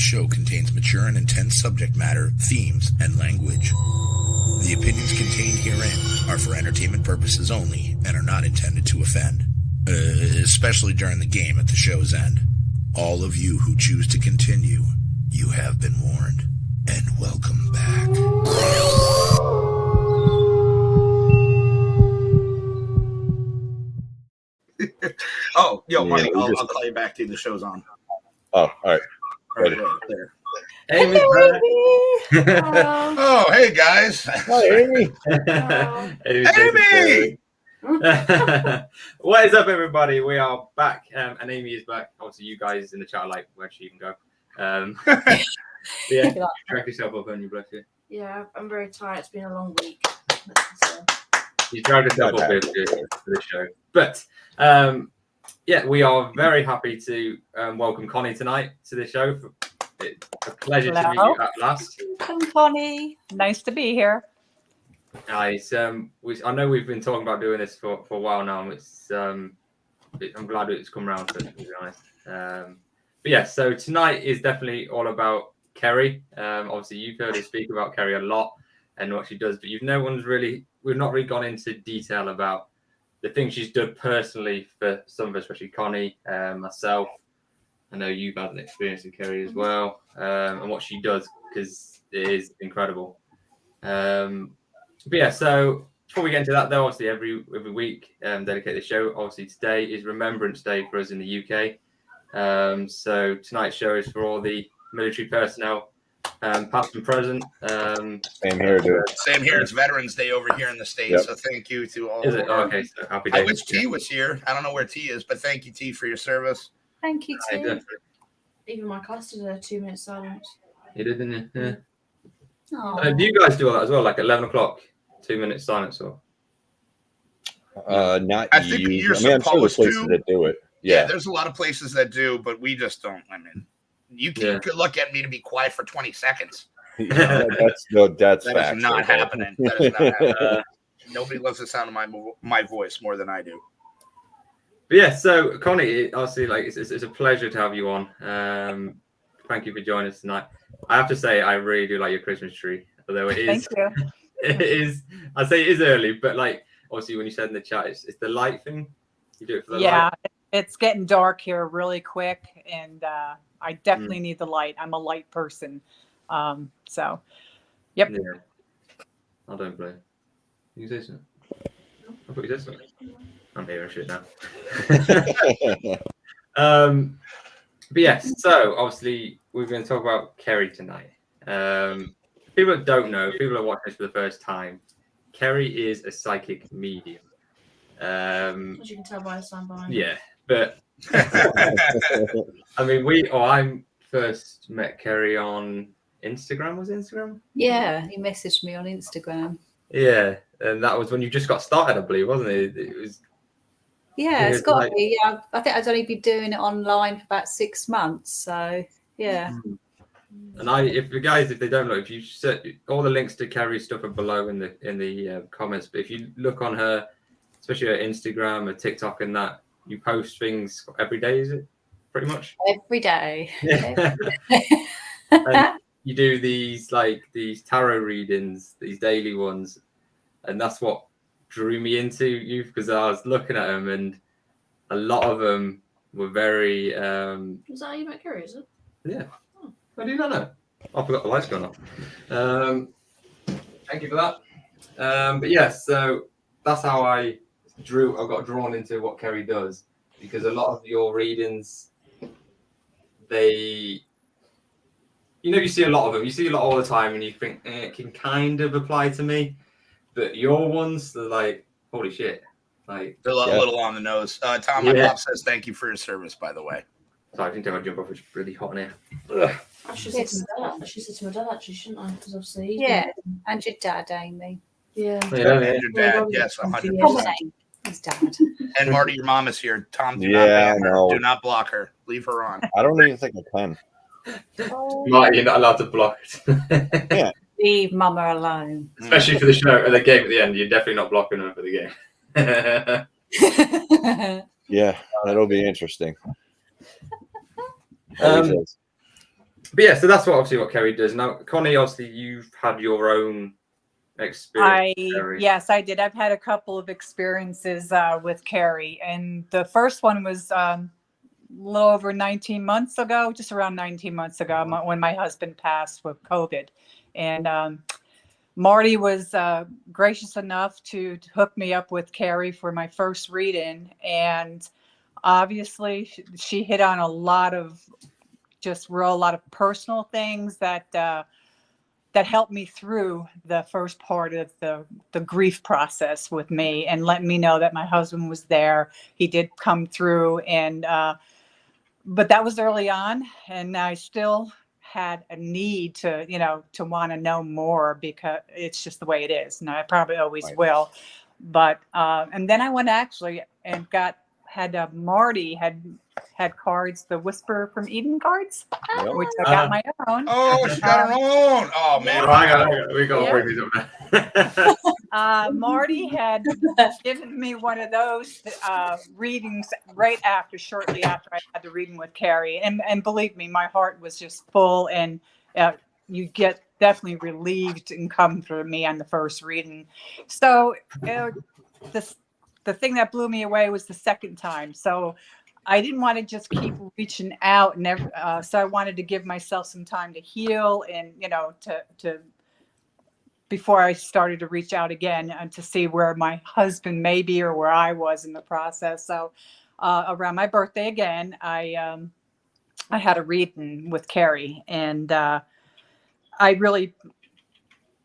show contains mature and intense subject matter, themes, and language. The opinions contained herein are for entertainment purposes only and are not intended to offend, especially during the game at the show's end. All of you who choose to continue, you have been warned, and welcome back. Oh, yo, Marty, I'll call you back, dude. The show's on. Oh, all right. Right there. Amy. Oh, hey, guys. Hi, Amy. Amy! What is up, everybody? We are back, and Amy is back. Obviously, you guys in the chat are like, where she can go. Yeah, track yourself up on you, bless you. Yeah, I'm very tired. It's been a long week. You dragged yourself up here for the show. But, yeah, we are very happy to welcome Connie tonight to the show. It's a pleasure to meet you at last. Welcome, Connie. Nice to be here. Nice. I know we've been talking about doing this for a while now. I'm glad it's come around, to be honest. But yeah, so tonight is definitely all about Kerry. Obviously, you've heard us speak about Kerry a lot and what she does, but we've not really gone into detail about the things she's done personally for some of us, especially Connie, myself. I know you've had an experience with Kerry as well, and what she does, because it is incredible. But yeah, so before we get into that, though, obviously every week dedicate the show. Obviously today is Remembrance Day for us in the UK. So tonight's show is for all the military personnel, past and present. Same here, dude. Same here. It's Veterans Day over here in the States, so thank you to all. Is it? Oh, okay, so happy day. I wish T was here. I don't know where T is, but thank you, T, for your service. Thank you, too. Even my class did a 2-minute silence. You did, didn't you? Yeah. Do you guys do all that as well, like 11 o'clock, 2 minutes silence? Or Not I think you. you're I'm sure there's supposed places to. that do it. Yeah, Yeah. there's a lot of places that do, but we just don't. I mean, you could look at me to be quiet for 20 seconds. That's That fact. is not happening. That is not happening. Nobody loves the sound of my voice more than I do. But yeah, so Connie, obviously, like it's a pleasure to have you on. Thank you for joining us tonight. I have to say, I really do like your Christmas tree, although it is. Thank you. It is. I say it is early, but like obviously, when you said in the chat, it's the light thing. You do it for the light. It's getting dark here really quick, and I definitely need the light. I'm a light person, so yep. Yeah. I don't blame. You say something? I thought you said something. I'm hearing shit now. But yes, so obviously we're going to talk about Kerry tonight. People that don't know, people are watching this for the first time. Kerry is a psychic medium. As you can tell by the sound behind. Yeah, but I mean, I first met Kerry on Instagram. Was it Instagram? Yeah, he messaged me on Instagram. Yeah, and that was when you just got started, I believe, wasn't it? It was. Yeah, it's got to be. Yeah, I think I'd only been doing it online for about 6 months. So yeah. And if they don't know, if you set all the links to Kerry's stuff are below in the comments. But if you look on her, especially her Instagram, her TikTok, and that, you post things every day. Is it pretty much every day? And you do these tarot readings, these daily ones, and that's what drew me into you, because I was looking at them and a lot of them were very. Was that how you met Kerry? Is it? Yeah. Oh, I do not know. I forgot the lights going on. Thank you for that. But yeah, so that's how I got drawn into what Kerry does, because a lot of your readings, you see a lot of them. You see a lot all the time, and you think it can kind of apply to me. But your ones, they're like, holy shit. Like, they're a little on the nose. Tom, my mom says thank you for your service, by the way. Sorry, I think I'm going to jump off. It's really hot in here. I should say to my dad, actually, shouldn't I? Because obviously. Yeah, and your dad, Amy. Yeah. And your dad, yes, 100%. His dad. And Marty, your mom is here. Tom, do not block her. Leave her on. I don't even think I can. Marty, you're not allowed to block it. Yeah. Leave Mama alone. Especially for the show, the game at the end. You're definitely not blocking her for the game. Yeah, that'll be interesting. But But yeah, so that's obviously what Kerry does. Now, Connie, obviously you've had your own experience. Kerry. Yes, I did. I've had a couple of experiences with Kerry, and the first one was a little over 19 months ago, just around 19 months ago, when my husband passed with COVID. And Marty was gracious enough to hook me up with Kerry for my first read-in. And obviously, she hit on a lot of personal things that helped me through the first part of the grief process with me, and let me know that my husband was there. He did come through, and but that was early on, and I still had a need to want to know more, because it's just the way it is, and I probably always will. But and then I went actually and had Marty had cards, the Whisper from Eden cards, which I got my own. Oh, she got her own. Oh man, we got to bring these up now. Marty had given me one of those readings shortly after I had the reading with Kerry, and believe me, my heart was just full, and you get definitely relieved and come through me on the first reading. So the thing that blew me away was the second time. So I didn't want to just keep reaching out, and so I wanted to give myself some time to heal, and to before I started to reach out again, and to see where my husband may be, or where I was in the process. So around my birthday again, I had a reading with Kerry, and I really,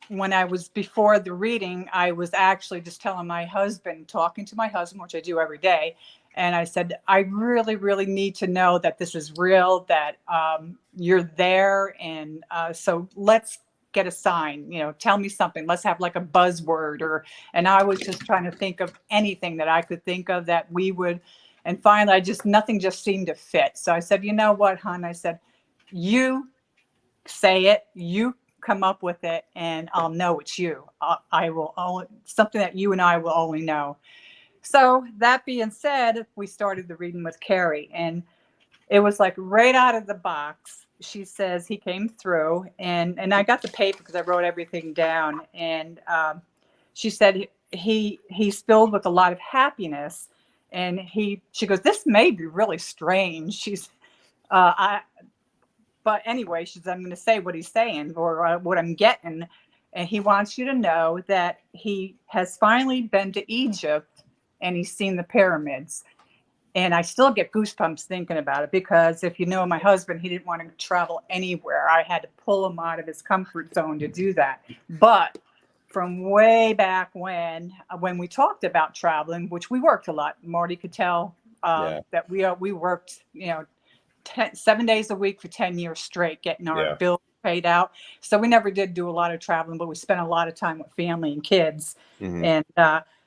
when I was before the reading, I was actually just talking to my husband, which I do every day. And I said, I really, really need to know that this is real, that you're there. And so let's get a sign, tell me something. Let's have like a buzzword, and I was just trying to think of anything that I could think of that we would. And finally, nothing just seemed to fit. So I said, you know what, hon? I said, you say it, you come up with it, and I'll know it's you. I will something that you and I will only know. So that being said, we started the reading with Kerry, and it was like right out of the box. She says he came through, and I got the paper because I wrote everything down. And she said he's filled with a lot of happiness, and she goes, this may be really strange. But anyway, she says, I'm going to say what he's saying, or what I'm getting. And he wants you to know that he has finally been to Egypt, and he's seen the pyramids. And I still get goosebumps thinking about it, because if you know my husband, he didn't want to travel anywhere. I had to pull him out of his comfort zone to do that. But from way back when we talked about traveling, which we worked a lot, Marty could tell that we worked, 7 days a week for 10 years straight, getting our bills paid out. So we never did do a lot of traveling, but we spent a lot of time with family and kids. Mm-hmm. And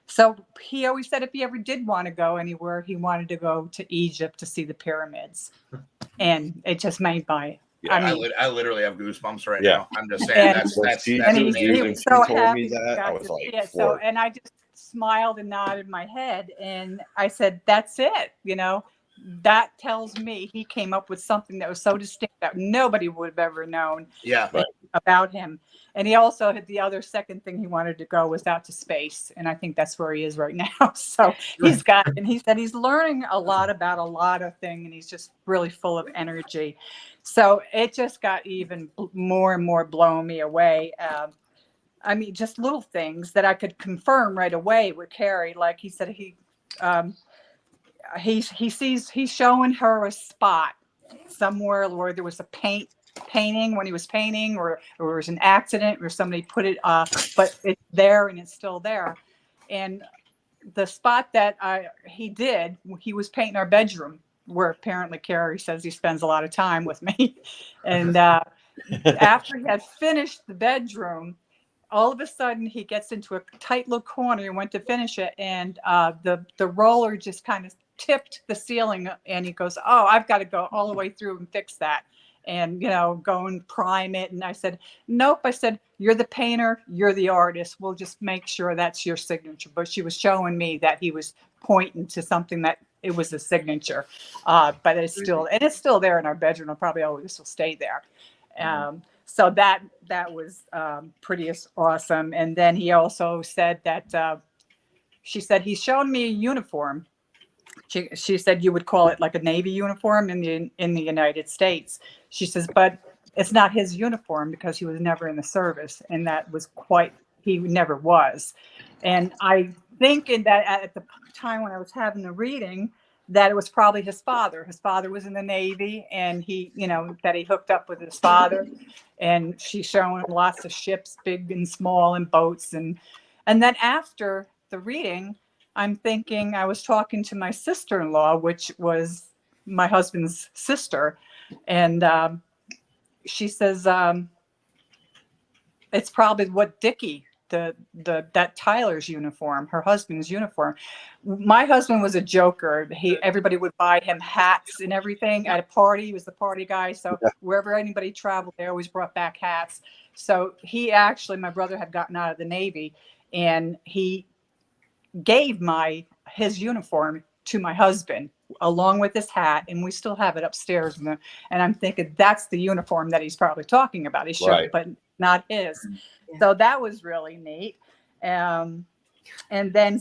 so he always said if he ever did want to go anywhere, he wanted to go to Egypt to see the pyramids. And it just made my... Yeah, I literally have goosebumps right now. I'm just saying that's and he was so happy. I was like, and I just smiled and nodded my head, and I said, that's it. That tells me he came up with something that was so distinct that nobody would have ever known about him. And he also had the other second thing he wanted to go was out to space. And I think that's where he is right now. So and he said he's learning a lot about a lot of things, and he's just really full of energy. So it just got even more and more blowing me away. I mean, just little things that I could confirm right away with Kerry. Like he said, he's showing her a spot somewhere where there was a painting when he was painting, or there was an accident where somebody put it but it's there, and it's still there. And the spot that he was painting our bedroom, where apparently Kerry says he spends a lot of time with me. And after he had finished the bedroom, all of a sudden he gets into a tight little corner and went to finish it, and the roller just kind of tipped the ceiling, and he goes, oh, I've got to go all the way through and fix that, and go and prime it. And I said, nope. I said, you're the painter, you're the artist, we'll just make sure that's your signature. But she was showing me that he was pointing to something that it was a signature, but it's still there in our bedroom, and probably always will stay there. So that was pretty awesome. And then he also said that she said he's shown me a uniform. She said you would call it like a Navy uniform in the United States. She says, but it's not his uniform because he was never in the service, and that was he never was. And I think that at the time when I was having the reading, that it was probably his father. His father was in the Navy, and that he hooked up with his father. And she's showing lots of ships, big and small, and boats. And then after the reading, I'm thinking, I was talking to my sister-in-law, which was my husband's sister. And she says, it's probably what Dickie, that Tyler's uniform, her husband's uniform. My husband was a joker. Everybody would buy him hats and everything at a party. He was the party guy. So wherever anybody traveled, they always brought back hats. So my brother had gotten out of the Navy, and he gave his uniform to my husband along with his hat, and we still have it upstairs. And I'm thinking that's the uniform that he's probably talking about. He showed, but not his. Yeah. So that was really neat. And then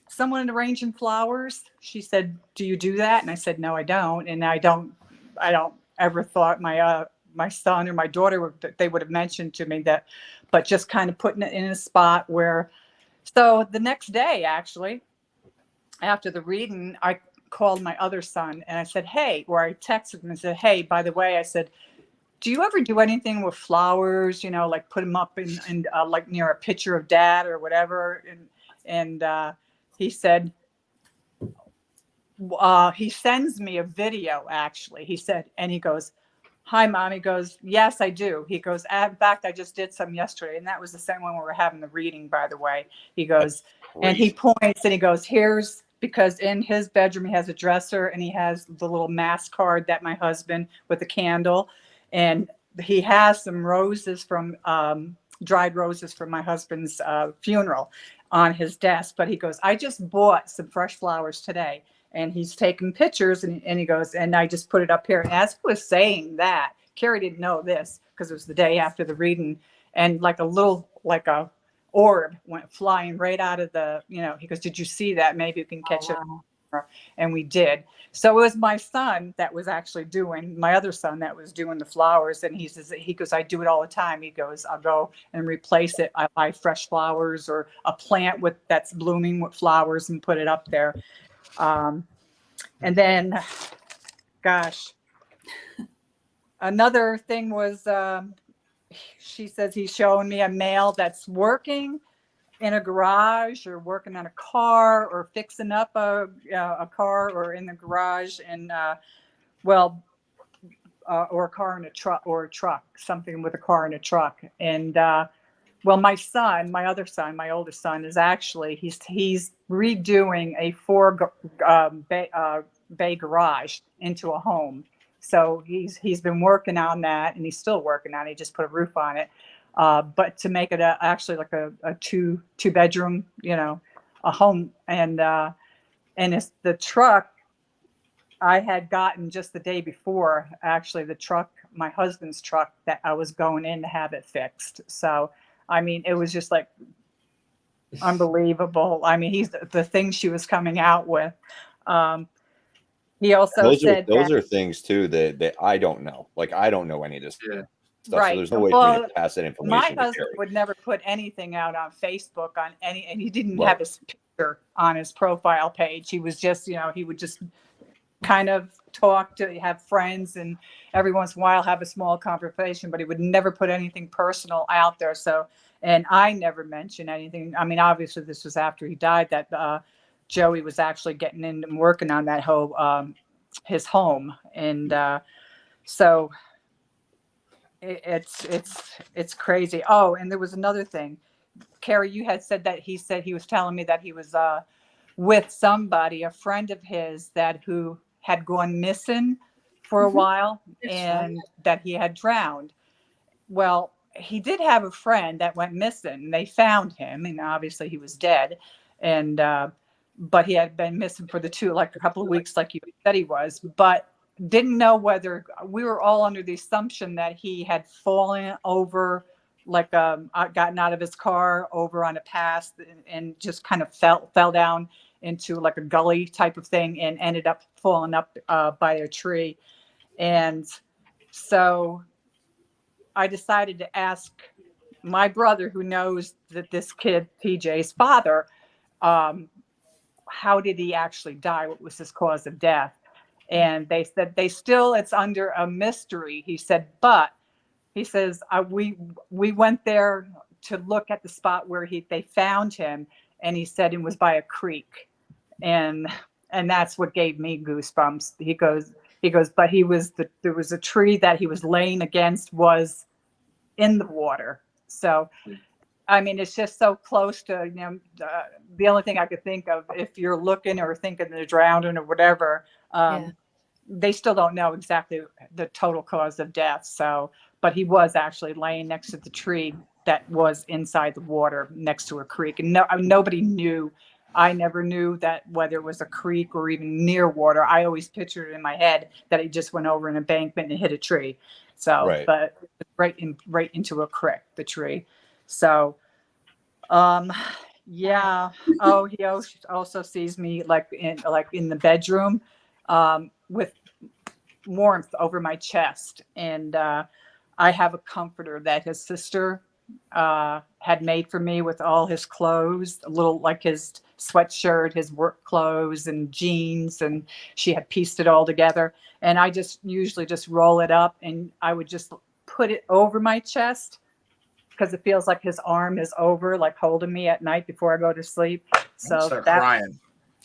someone arranging flowers, she said, do you do that? And I said, no, I don't. And I don't ever thought my son or my daughter they would have mentioned to me that, but just kind of putting it in a spot where. So the next day, actually, after the reading, I called my other son and I said, hey, or I texted him and said, hey, by the way, I said, do you ever do anything with flowers, like put them up in like near a picture of dad or whatever? And he said, he sends me a video, actually. He said, and he goes, hi, Mom. He goes, yes, I do. He goes, in fact, I just did some yesterday. And that was the same one we were having the reading, by the way. He goes, and he points and he goes, because in his bedroom, he has a dresser and he has the little mass card that my husband with the candle. And he has some roses from dried roses from my husband's funeral on his desk. But he goes, I just bought some fresh flowers today. And he's taking pictures and he goes, and I just put it up here. And as he was saying that, Kerry didn't know this because it was the day after the reading. And like a orb went flying right out of he goes, did you see that? Maybe you can catch it. And we did. So it was my son that was actually my other son that was doing the flowers. And he goes, I do it all the time. He goes, I'll go and replace it. I buy fresh flowers or a plant that's blooming with flowers and put it up there. And then, gosh, another thing was, she says he's showing me a male that's working in a garage or working on a car or fixing up a car or in the garage and, or a car and a truck or a truck, something with a car and a truck. And, well, my oldest son is actually, he's redoing a 4 bay garage into a home. So he's been working on that and he's still working on it. He just put a roof on it. But to make it actually like a 2 bedroom, a home. And it's the truck I had gotten just the day before, actually the truck, my husband's truck that I was going in to have it fixed. So, I mean, it was just like unbelievable. I mean, he's the things she was coming out with. He also said those are things too that I don't know. Like I don't know any of this stuff. Right. So there's no way for me to pass that information. My husband would never put anything out on Facebook and he didn't have his picture on his profile page. He was just, he would just kind of talk to have friends and every once in a while have a small conversation, but he would never put anything personal out there. So, and I never mentioned anything. I mean, obviously this was after he died that Joey was actually getting in and working on that whole, his home. And so it's crazy. Oh, and there was another thing. Kerry, you had said that he was telling me that he was with somebody, a friend of his who had gone missing for a while and that he had drowned. Well, he did have a friend that went missing. They found him and obviously he was dead. And, but he had been missing for a couple of weeks, like you said he was. But didn't know whether we were all under the assumption that he had fallen over, like gotten out of his car over on a pass and just kind of fell down into like a gully type of thing and ended up falling up by a tree. And so I decided to ask my brother, who knows that this kid, TJ's father, how did he actually die? What was his cause of death? And they said it's under a mystery. He said, but he says, we went there to look at the spot where they found him. And he said it was by a creek. And that's what gave me goosebumps. He goes, but there was a tree that he was laying against was in the water. So, I mean, it's just so close to, the only thing I could think of, if you're looking or thinking they're drowning or whatever, they still don't know exactly the total cause of death. So, but he was actually laying next to the tree that was inside the water next to a creek. And nobody knew. I never knew that whether it was a creek or even near water. I always pictured it in my head that he just went over an embankment and hit a tree. So, Right. But right into a creek, the tree. So, yeah. Oh, he also sees me like in the bedroom, with warmth over my chest. And, I have a comforter that his sister, had made for me with all his clothes, a little like his sweatshirt, his work clothes and jeans. And she had pieced it all together. And I usually just roll it up and I would just put it over my chest, because it feels like his arm is over, like holding me at night before I go to sleep. So Start crying.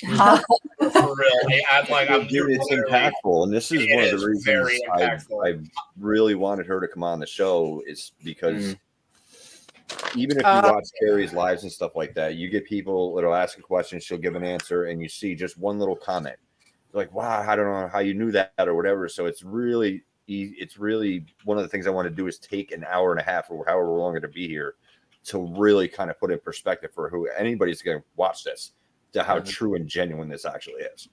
Huh? For real. I'm Dude, it's impactful, and this is It one of is the reasons very impactful. I really wanted her to come on the show, is because even if you watch Kerry's lives and stuff like that, you get people that'll ask a question, she'll give an answer, and you see just one little comment. They're like, wow, I don't know how you knew that or whatever. So it's really one of the things I want to do is take an hour and a half or however long it'll be here to really kind of put in perspective for who anybody's going to watch this, to how true and genuine this actually is.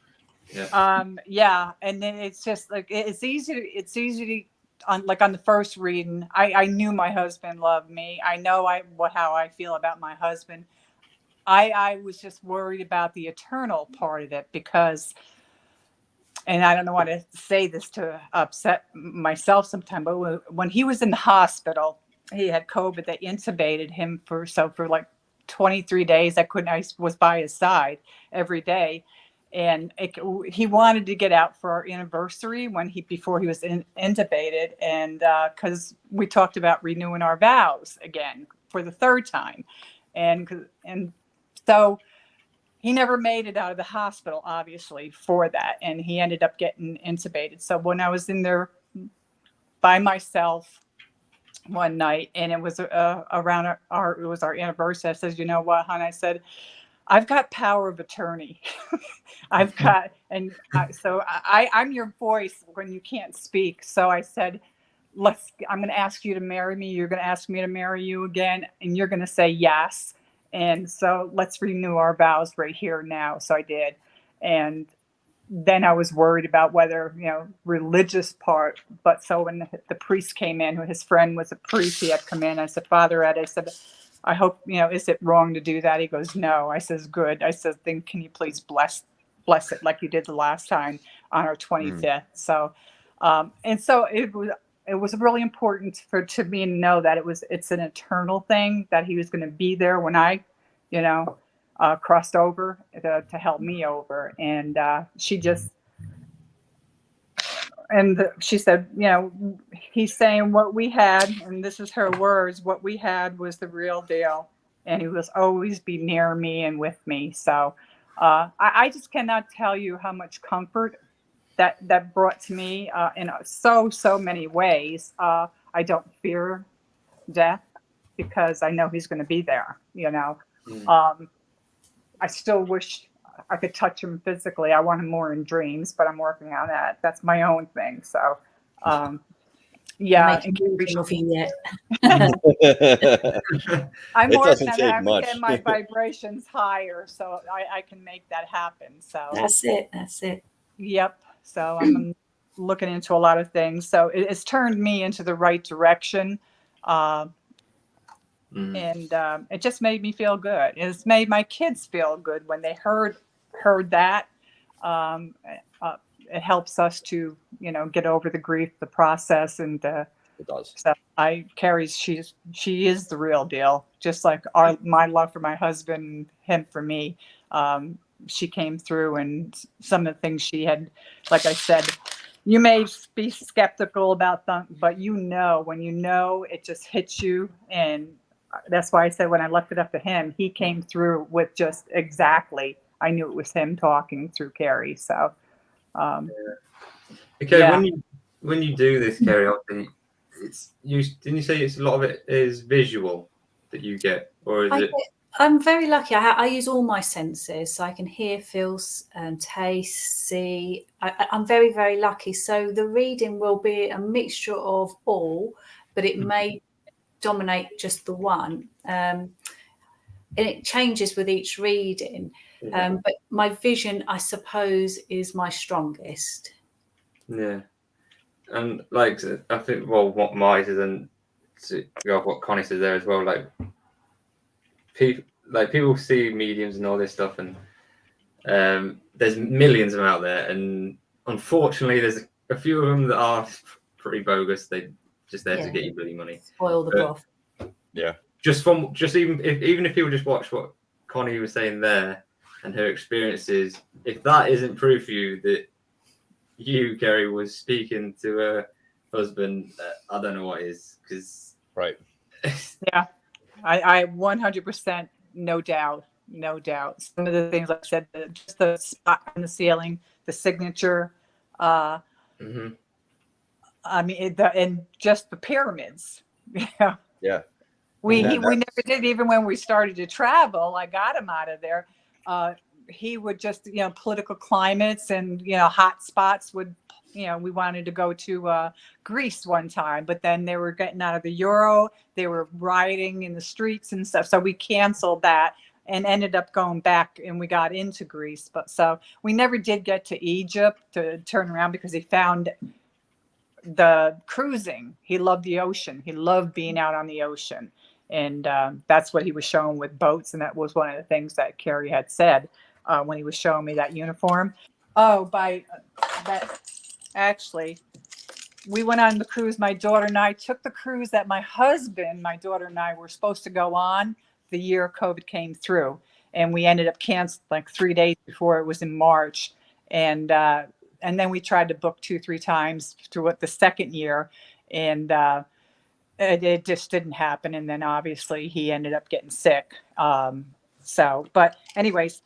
Yeah. And then it's just like, it's easy to, on the first reading, I knew my husband loved me. I know how I feel about my husband. I was just worried about the eternal part of it, because, and I don't want to say this to upset myself sometime, but when he was in the hospital, he had COVID. They intubated him for like 23 days. I was by his side every day. And he wanted to get out for our anniversary before he was intubated. And because we talked about renewing our vows again for the third time. And so he never made it out of the hospital, obviously, for that. And he ended up getting intubated. So when I was in there by myself one night, and it was around it was our anniversary, I said, you know what, hon? I said, I've got power of attorney. I'm your voice when you can't speak. So I said, I'm going to ask you to marry me. You're going to ask me to marry you again. And you're going to say yes. And so let's renew our vows right here now. So I did. And then I was worried about whether, religious part. But so when the priest came in, his friend was a priest, he had come in. I said, Father Ed, I said, I hope, is it wrong to do that? He goes, no. I says, good. I said, then can you please bless it like you did the last time on our 25th? So, and so it was really important to me to know that it's an eternal thing, that he was going to be there when I, crossed over to help me over. And she said, he's saying what we had, and this is her words, what we had was the real deal. And he was always be near me and with me. So I just cannot tell you how much comfort that brought to me in so many ways. I don't fear death because I know he's going to be there, I still wish I could touch him physically. I want him more in dreams, but I'm working on that. That's my own thing. So, yeah. Nothing yet. I'm It working doesn't on take that. much. Get my vibrations higher so I can make that happen. So That's it. Yep. So I'm looking into a lot of things. So it's turned me into the right direction. And it just made me feel good. It's made my kids feel good when they heard that. It helps us to, get over the grief, the process, and It does. so Carrie's, she is the real deal. Just like my love for my husband, him for me. She came through, and some of the things she had, like I said, you may be skeptical about them, but when it just hits you. And that's why I said when I left it up to him, he came through with just exactly. I knew it was him talking through Kerry. So, okay. Yeah. When you do this, Kerry, didn't you say it's a lot of it is visual that you get, or is it? I'm very lucky. I use all my senses, so I can hear, feel, taste, see. I'm very, very lucky. So the reading will be a mixture of all, but it may dominate just the one. And it changes with each reading. But my vision, I suppose, is my strongest. Yeah. And like, I think, what Marty says, and to go off what Connie says there as well, people see mediums and all this stuff, and there's millions of them out there, and unfortunately there's a few of them that are pretty bogus. They just there to get you bloody money, spoil the broth. Yeah. Even if people just watch what Connie was saying there and her experiences, if that isn't proof for you that you, Kerry, was speaking to her husband, I don't know what is, because Right. yeah, I 100%, no doubt. Some of the things, like I said, just the spot on the ceiling, the signature. I mean, and just the pyramids. Yeah. We never did, even when we started to travel. I got him out of there. He would just, political climates and, hot spots would, we wanted to go to Greece one time, but then they were getting out of the Euro. They were rioting in the streets and stuff. So we canceled that and ended up going back, and we got into Greece. But so we never did get to Egypt to turn around because he found the cruising. He loved the ocean. He loved being out on the ocean. And that's what he was showing with boats. And that was one of the things that Kerry had said when he was showing me that uniform. Actually, we went on the cruise. My daughter and I took the cruise that my husband, my daughter and I were supposed to go on the year COVID came through. And we ended up canceling like 3 days before. It was in March. And then we tried to book 2-3 times through the second year. And it just didn't happen. And then obviously he ended up getting sick. But anyways,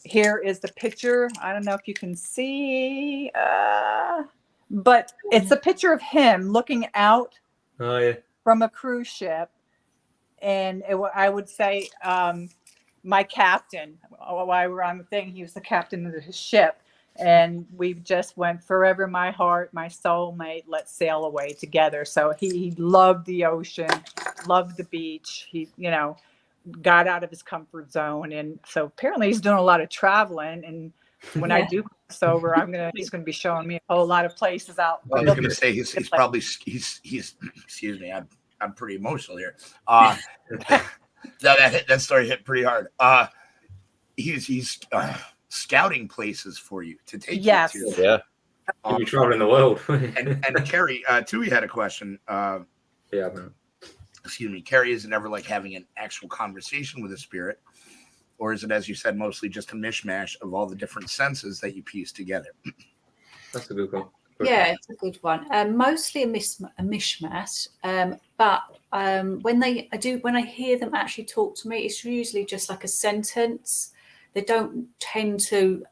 here is the picture. I don't know if you can see, but it's a picture of him looking out from a cruise ship. And I would say my captain, while we were on the thing, he was the captain of his ship. And we just went, forever my heart, my soulmate, let's sail away together. So he loved the ocean, loved the beach. He, got out of his comfort zone. And so apparently he's doing a lot of traveling. And when I do cross over, he's going to be showing me a whole lot of places out. Well, I was going to say he's probably excuse me, I'm pretty emotional here. That story hit pretty hard. He's scouting places for you to take you to. Yeah. You'll be traveling the world. and Kerry, Tui had a question. Excuse me, Kerry, is it ever like having an actual conversation with a spirit? Or is it, as you said, mostly just a mishmash of all the different senses that you piece together? That's a good one. Yeah, it's a good one. Mostly a mishmash. But when I hear them actually talk to me, it's usually just like a sentence. They don't tend to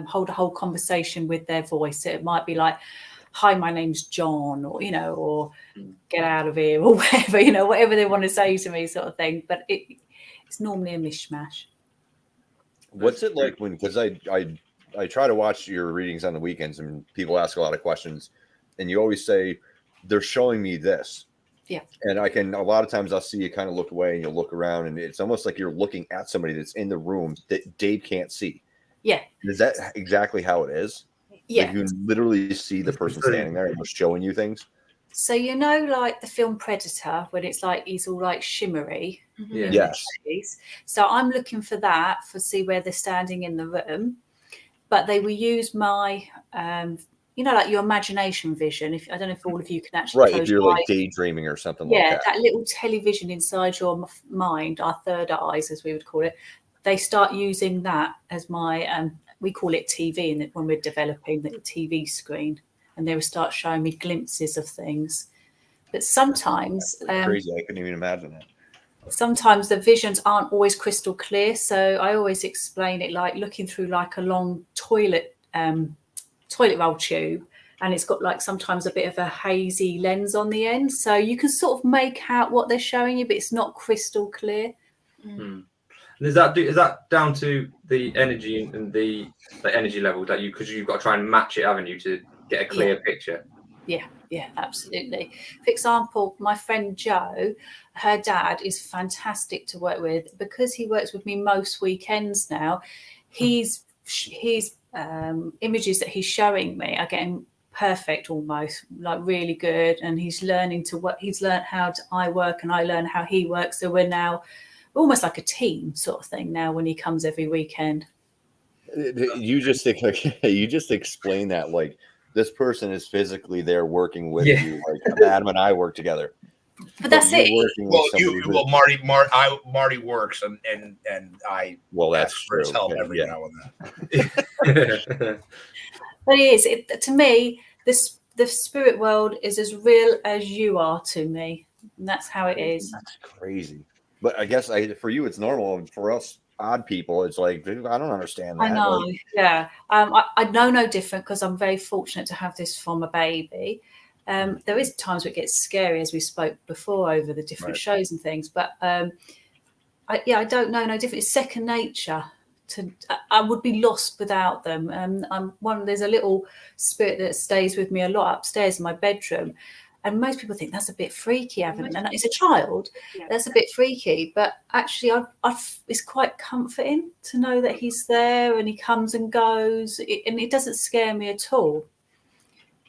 hold a whole conversation with their voice. It might be like, "Hi, my name's John," or or "Get out of here," or whatever, whatever they want to say to me, sort of thing. But it's normally a mishmash. What's it like because I try to watch your readings on the weekends, and people ask a lot of questions, and you always say, "They're showing me this." Yeah. And a lot of times I'll see you kind of look away and you'll look around, and it's almost like you're looking at somebody that's in the room that Dave can't see. Yeah. Is that exactly how it is? Yeah. Like you can literally see the person standing there and they're showing you things. So like the film Predator, when it's like he's all like shimmery. Yeah. Yes. So I'm looking for that see where they're standing in the room. But they will use my, like your imagination vision. I don't know if all of you can actually Right, close if you're your like eyes. daydreaming or something like that. That little television inside your mind, our third eyes, as we would call it. They start using that as my, we call it TV, and when we're developing the TV screen, and they will start showing me glimpses of things. But sometimes, Crazy, I couldn't even imagine that. sometimes the visions aren't always crystal clear. So I always explain it like looking through like a long toilet roll tube, and it's got like sometimes a bit of a hazy lens on the end, so you can sort of make out what they're showing you, but it's not crystal clear. Is that down to the energy and the energy level that because you've got to try and match it, haven't you, to get a clear picture? Yeah, absolutely. For example, my friend Jo, her dad is fantastic to work with because he works with me most weekends now. His images that he's showing me are getting perfect, almost like really good, and he's learning to work. He's learned how I work and I learn how he works, so we're now almost like a team sort of thing now when he comes every weekend. You just explain that like this person is physically there working with you, like Adam and I work together. But that's it. Well, Marty works, and I. Well, that's ask for his true. help every now and then. But it is. To me, the spirit world is as real as you are to me, and that's how it is. That's crazy. But I guess for you, it's normal. For us odd people, it's like I don't understand that. I know. Like, yeah. I know no different because I'm very fortunate to have this from a baby. There is times where it gets scary, as we spoke before over the different shows and things. But I don't know no different. It's second nature. I would be lost without them. There's a little spirit that stays with me a lot upstairs in my bedroom, and most people think that's a bit freaky, and as a child, that's a bit freaky. But actually, it's quite comforting to know that he's there and he comes and goes, and it doesn't scare me at all.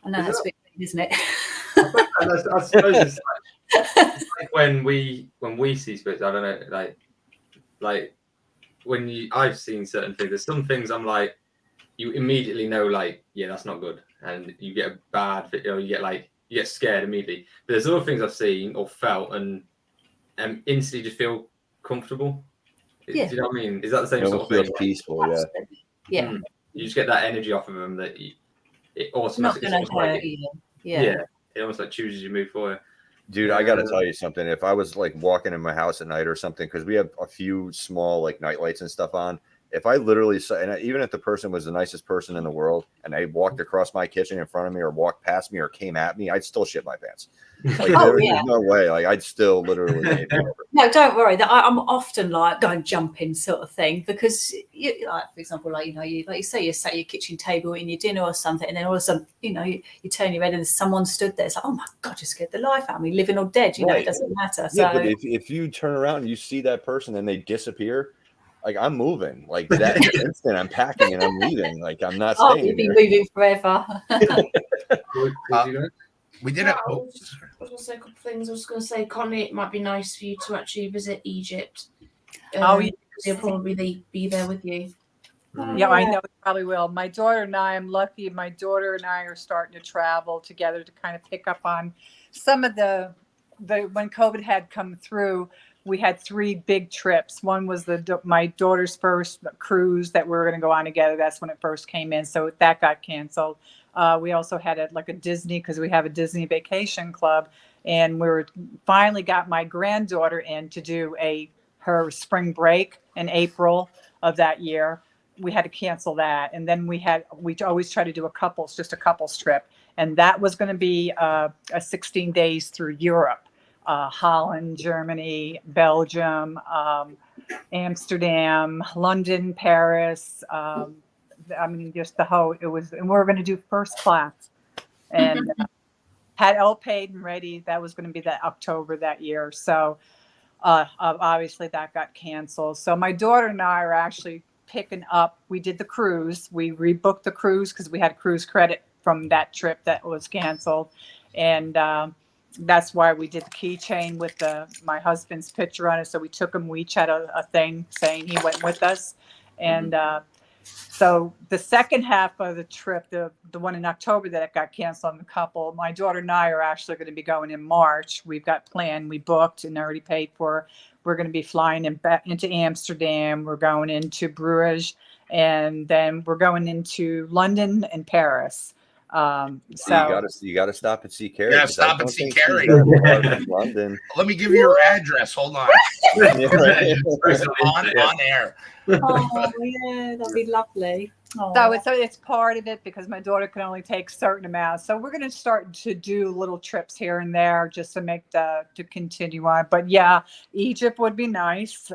I know that's a bit weird, isn't it? I suppose it's like when we see spirits. I don't know, like. I've seen certain things. There's some things I'm like, you immediately know, like, yeah, that's not good, and you get a bad, you get scared immediately. But there's other things I've seen or felt and instantly just feel comfortable. Yeah. Do you know what I mean? Is that the same sort of thing? Peaceful, yeah. You just get that energy off of them that it automatically. Not going to hurt you. Yeah. It almost like chooses you move forward. Dude, I got to tell you something. If I was like walking in my house at night or something, because we have a few small like night lights and stuff on. If I literally saw, and even if the person was the nicest person in the world, and they walked across my kitchen in front of me, or walked past me, or came at me, I'd still shit my pants. Like there's no way. Like I'd still literally. No, don't worry. That I'm often like going jumping sort of thing because, like for example, like you say, you're sat at your kitchen table eating your dinner or something, and then all of a sudden, you turn your head and someone stood there. It's like, oh my god, you scared the life out of me, living or dead. It doesn't matter. Yeah, but if you turn around and you see that person and they disappear, like I'm moving, like that instant, I'm packing and I'm leaving. Like I'm not staying. You'll be moving forever. We did I was going to say a couple of things. I was going to say, Connie, it might be nice for you to actually visit Egypt. He'll probably be there with you. Yeah, I know he probably will. My daughter and I, I'm lucky. My daughter and I are starting to travel together to kind of pick up on some of the when COVID had come through. We had 3 big trips. One was my daughter's first cruise that we were going to go on together. That's when it first came in. So that got canceled. We also had a Disney, because we have a Disney vacation club. And we finally got my granddaughter in to do her spring break in April of that year. We had to cancel that. And then we always try to do a couples trip. And that was going to be a 16 days through Europe. Holland, Germany, Belgium, Amsterdam, London, Paris. Just the whole, and we were going to do first class, and had all paid and ready. That was going to be that October that year. So obviously that got canceled. So my daughter and I are actually picking up. We did the cruise. We rebooked the cruise because we had cruise credit from that trip that was canceled, and that's why we did the keychain with my husband's picture on it. So we took him. We each had a thing saying he went with us, and so the second half of the trip, the one in October that got canceled on the couple, my daughter and I are actually going to be going in March. We've got planned. We booked and already paid for. We're going to be flying into Amsterdam. We're going into Bruges, and then we're going into London and Paris. So you gotta stop and see Kerry. Yeah, stop and see Kerry. London. Let me give you your address. Hold on. on air. Oh yeah, that'd be lovely. So it's part of it because my daughter can only take certain amounts. So we're going to start to do little trips here and there just to make to continue on. But yeah, Egypt would be nice.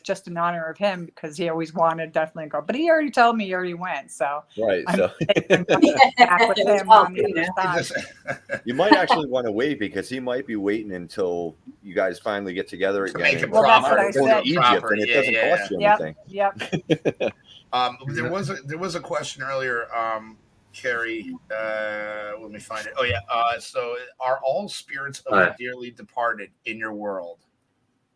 Just in honor of him because he always wanted to definitely go. But he already told me he already went. So right. So back with him on the other side. You might actually want to wait because he might be waiting until you guys finally get together again. Make it Well, that's what I proper. said. Egypt, Proper, and it yeah, doesn't yeah. cost you anything. Yep. There was a question earlier, Kerry. Let me find it. Oh yeah. So are all spirits of the dearly departed in your world?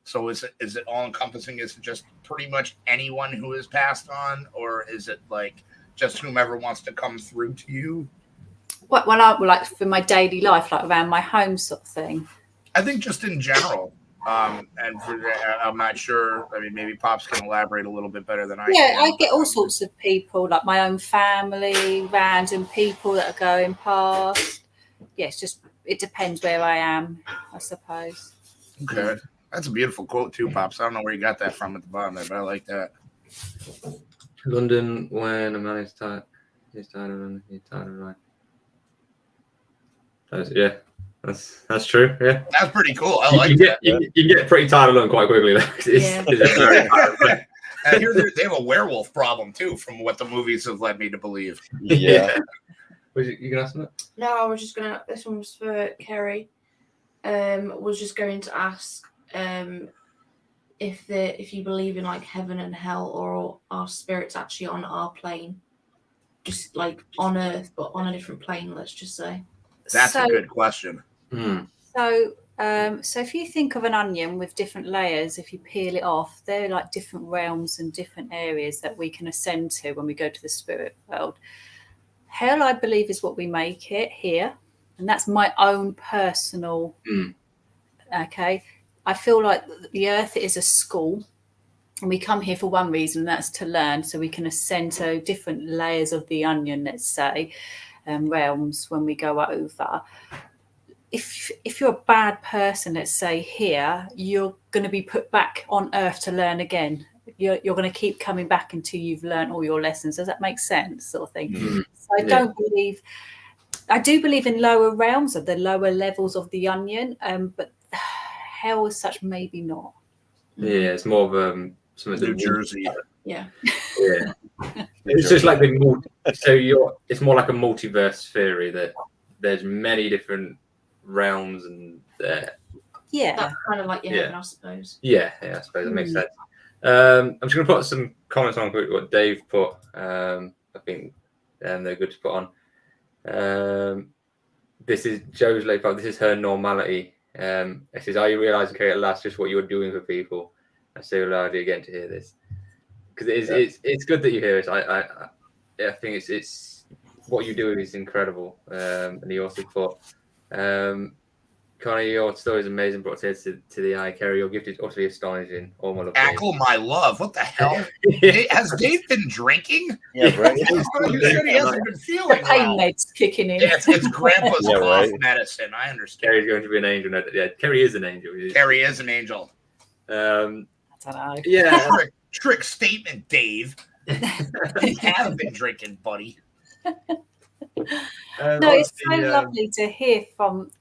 So is it all encompassing? Is it just pretty much anyone who has passed on, or is it like just whomever wants to come through to you? What, when I like for my daily life, like around my home sort of thing? I think just in general. And I'm not sure. I mean, maybe Pops can elaborate a little bit better than I can. Yeah, I get all sorts of people, like my own family, random people that are going past. Yeah, it depends where I am, I suppose. Okay. That's a beautiful quote too, Pops. I don't know where you got that from at the bottom there, but I like that. London, when a man is tired of running, he's tired of running. Yeah, that's true. Yeah, that's pretty cool. I like that. You can get pretty tired of London quite quickly. Yeah. I hear they have a werewolf problem too, from what the movies have led me to believe. Yeah. Was you gonna ask me that? No, I was just gonna. This one was for Kerry. Was just going to ask. If you believe in like heaven and hell, or are spirits actually on our plane, just like on Earth but on a different plane, let's just say. That's a good question. So if you think of an onion with different layers, if you peel it off, they're like different realms and different areas that we can ascend to when we go to the spirit world. Hell, I believe, is what we make it here, and that's my own personal. Okay. I feel like the earth is a school, and we come here for one reason, and that's to learn, so we can ascend to different layers of the onion, let's say, realms when we go over. If you're a bad person, let's say here, you're going to be put back on earth to learn again. You're going to keep coming back until you've learned all your lessons. Does that make sense, sort of thing? So I do believe in lower realms, or the lower levels of the onion, but hell as such, maybe not. Yeah, it's more of something New Jersey. Yeah. It's just like it's more like a multiverse theory that there's many different realms and yeah, that's kind of like heaven, I suppose. Yeah, I suppose that makes sense. I'm just gonna put some comments on what Dave put. I think they're good to put on. This is Joe's late, but this is her normality. It says, "Are you realizing, Kerry, at last just what you're doing for people?" I so glad you're getting to hear this, because it's good that you hear it. I think it's what you do is incredible. And he also put, Connie, your story is amazing, brought tears to the eye. Kerry, your gift is utterly astonishing. All my love. Ackle, my love. What the hell? Has Dave been drinking? Yeah, right. You said he hasn't been feeling the pain well. meds kicking in. Yeah, it's Grandpa's cough medicine. I understand. Kerry's going to be an angel. Yeah, Kerry is an angel. Kerry is an angel. I don't know. Yeah. Trick statement, Dave. You haven't been drinking, buddy. No, it's so lovely to hear from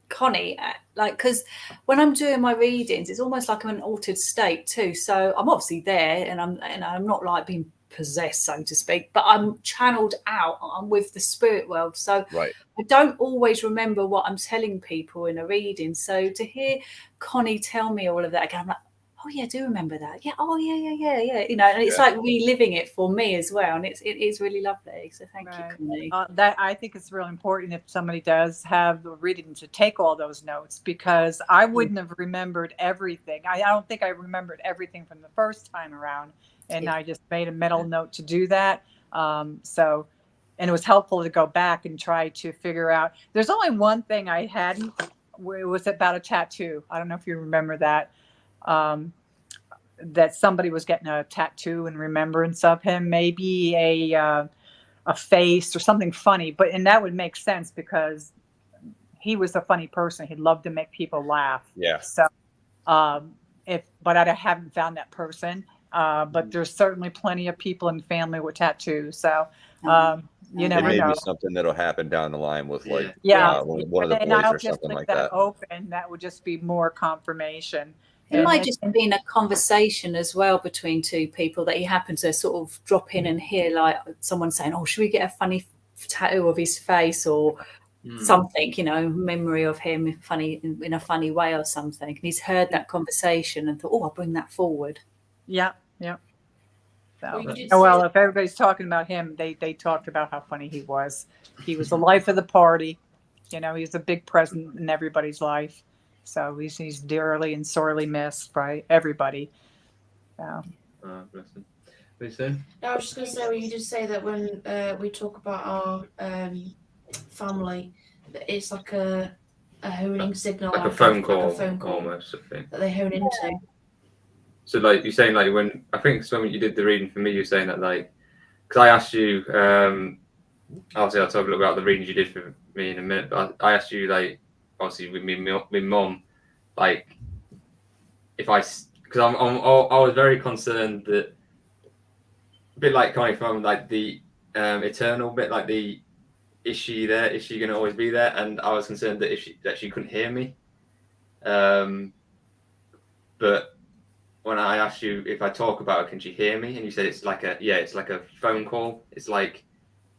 Connie, because when I'm doing my readings, it's almost like I'm in an altered state too. So I'm obviously there, and I'm not like being possessed, so to speak, but I'm channeled out. I'm with the spirit world, so I don't always remember what I'm telling people in a reading. So to hear Connie tell me all of that again, I'm like, oh yeah, I do remember that. Yeah, oh yeah. You know, and it's like reliving it for me as well, and it is really lovely. So thank you, Connie. That I think it's really important if somebody does have the reading to take all those notes, because I wouldn't have remembered everything. I don't think I remembered everything from the first time around, and I just made a mental note to do that. And it was helpful to go back and try to figure out. There's only one thing I hadn't. It was about a tattoo. I don't know if you remember that. That somebody was getting a tattoo in remembrance of him, maybe a face or something funny. And that would make sense because he was a funny person. He loved to make people laugh. Yeah. So, but I haven't found that person. But there's certainly plenty of people in family with tattoos. So. You never know. Be something that'll happen down the line with like one of the and boys I'll or something like that. that. Open, that would just be more confirmation. It might just be in a conversation as well between two people that you happen to sort of drop in and hear like someone saying, "Oh, should we get a funny tattoo of his face or something?" You know, memory of him in a funny way or something. And he's heard that conversation and thought, "Oh, I'll bring that forward." Yeah. Well, So, if everybody's talking about him, they talked about how funny he was. He was the life of the party. You know, he's a big present in everybody's life. So he's dearly and sorely missed by everybody. Bless him. What you saying? I was just going to say, well, you did say that when we talk about our family, that it's like a honing signal, like a phone call almost, I think, that they hone into. So, like you're saying, like when I think when you did the reading for me, you're saying that like, because I asked you, obviously I'll talk a little about the readings you did for me in a minute, but I asked you like, obviously with my mum, like, because I was very concerned that, a bit like coming from like the eternal bit, like is she there? Is she going to always be there? And I was concerned that she couldn't hear me. But when I asked you if I talk about her, can she hear me? And you said it's like a phone call. It's like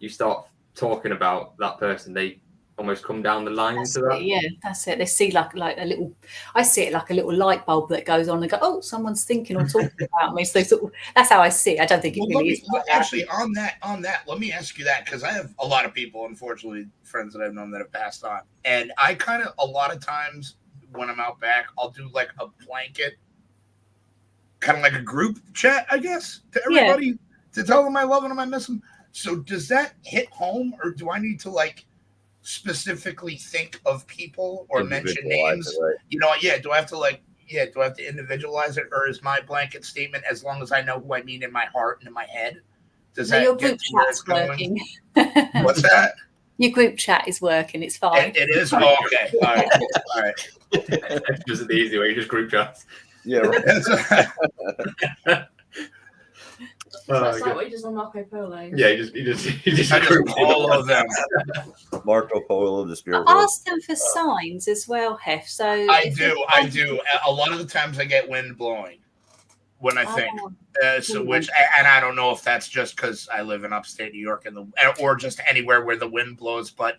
you start talking about that person, they almost come down the line to that. Yeah, that's it. They see like a little. I see it like a little light bulb that goes on and go, "Oh, someone's thinking or talking about me." So sort of, that's how I see it. I don't think it really is. Actually, on that, let me ask you that, because I have a lot of people, unfortunately, friends that I've known that have passed on, and I kind of a lot of times when I'm out back, I'll do like a blanket, kind of like a group chat, I guess, to everybody to tell them I love them, I miss them. So does that hit home, or do I need to like specifically think of people or mention names? Right? You know, do I have to individualize it, or is my blanket statement as long as I know who I mean in my heart and in my head? Does that your get group chat's working? What's that? Your group chat is working. It's fine. It is. Oh, okay. All right. Just the easy way. You just group chats. Yeah. Right. So that's like what he does on Marco Polo. Yeah, he just all of them. Marco Polo, the spirit. Ask them for signs as well, Hef. So I do. A lot of the times I get wind blowing when I think. And I don't know if that's just because I live in upstate New York or just anywhere where the wind blows, but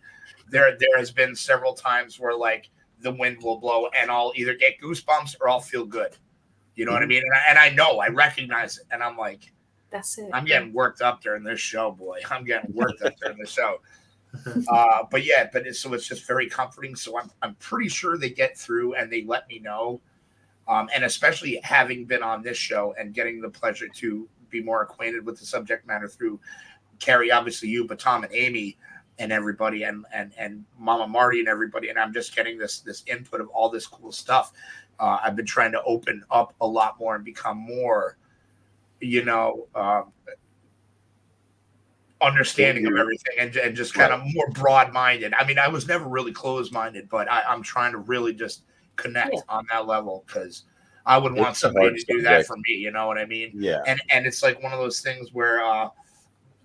there has been several times where like the wind will blow and I'll either get goosebumps or I'll feel good. You know what I mean? And I know, I recognize it, and I'm like, that's it. I'm getting worked up during this show, boy. I'm getting worked up during the show. But it's just very comforting. So I'm pretty sure they get through and they let me know. And especially having been on this show and getting the pleasure to be more acquainted with the subject matter through Kerry, obviously you, but Tom and Amy and everybody and Mama Marty and everybody. And I'm just getting this input of all this cool stuff. I've been trying to open up a lot more and become more, understanding of everything and just kind of more broad-minded. I mean, I was never really closed-minded, but I'm trying to really just connect on that level, because I would want somebody to do that for me. You know what I mean? Yeah. And it's like one of those things where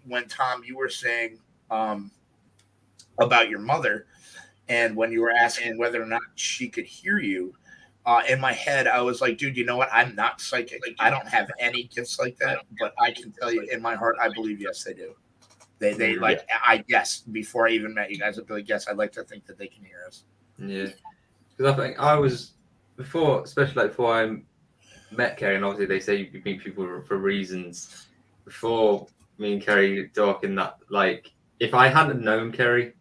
when Tom, you were saying about your mother, and when you were asking whether or not she could hear you, in my head, I was like, dude, you know what? I'm not psychic. I don't have any gifts like that, but I can tell you in my heart, I believe, yes, they do. They like, I guess, before I even met you guys, I'd be like, yes, I'd like to think that they can hear us. Yeah. Because I think I was, before I met Kerry, and obviously they say you meet people for reasons. Before me and Kerry talking that, like, if I hadn't known Kerry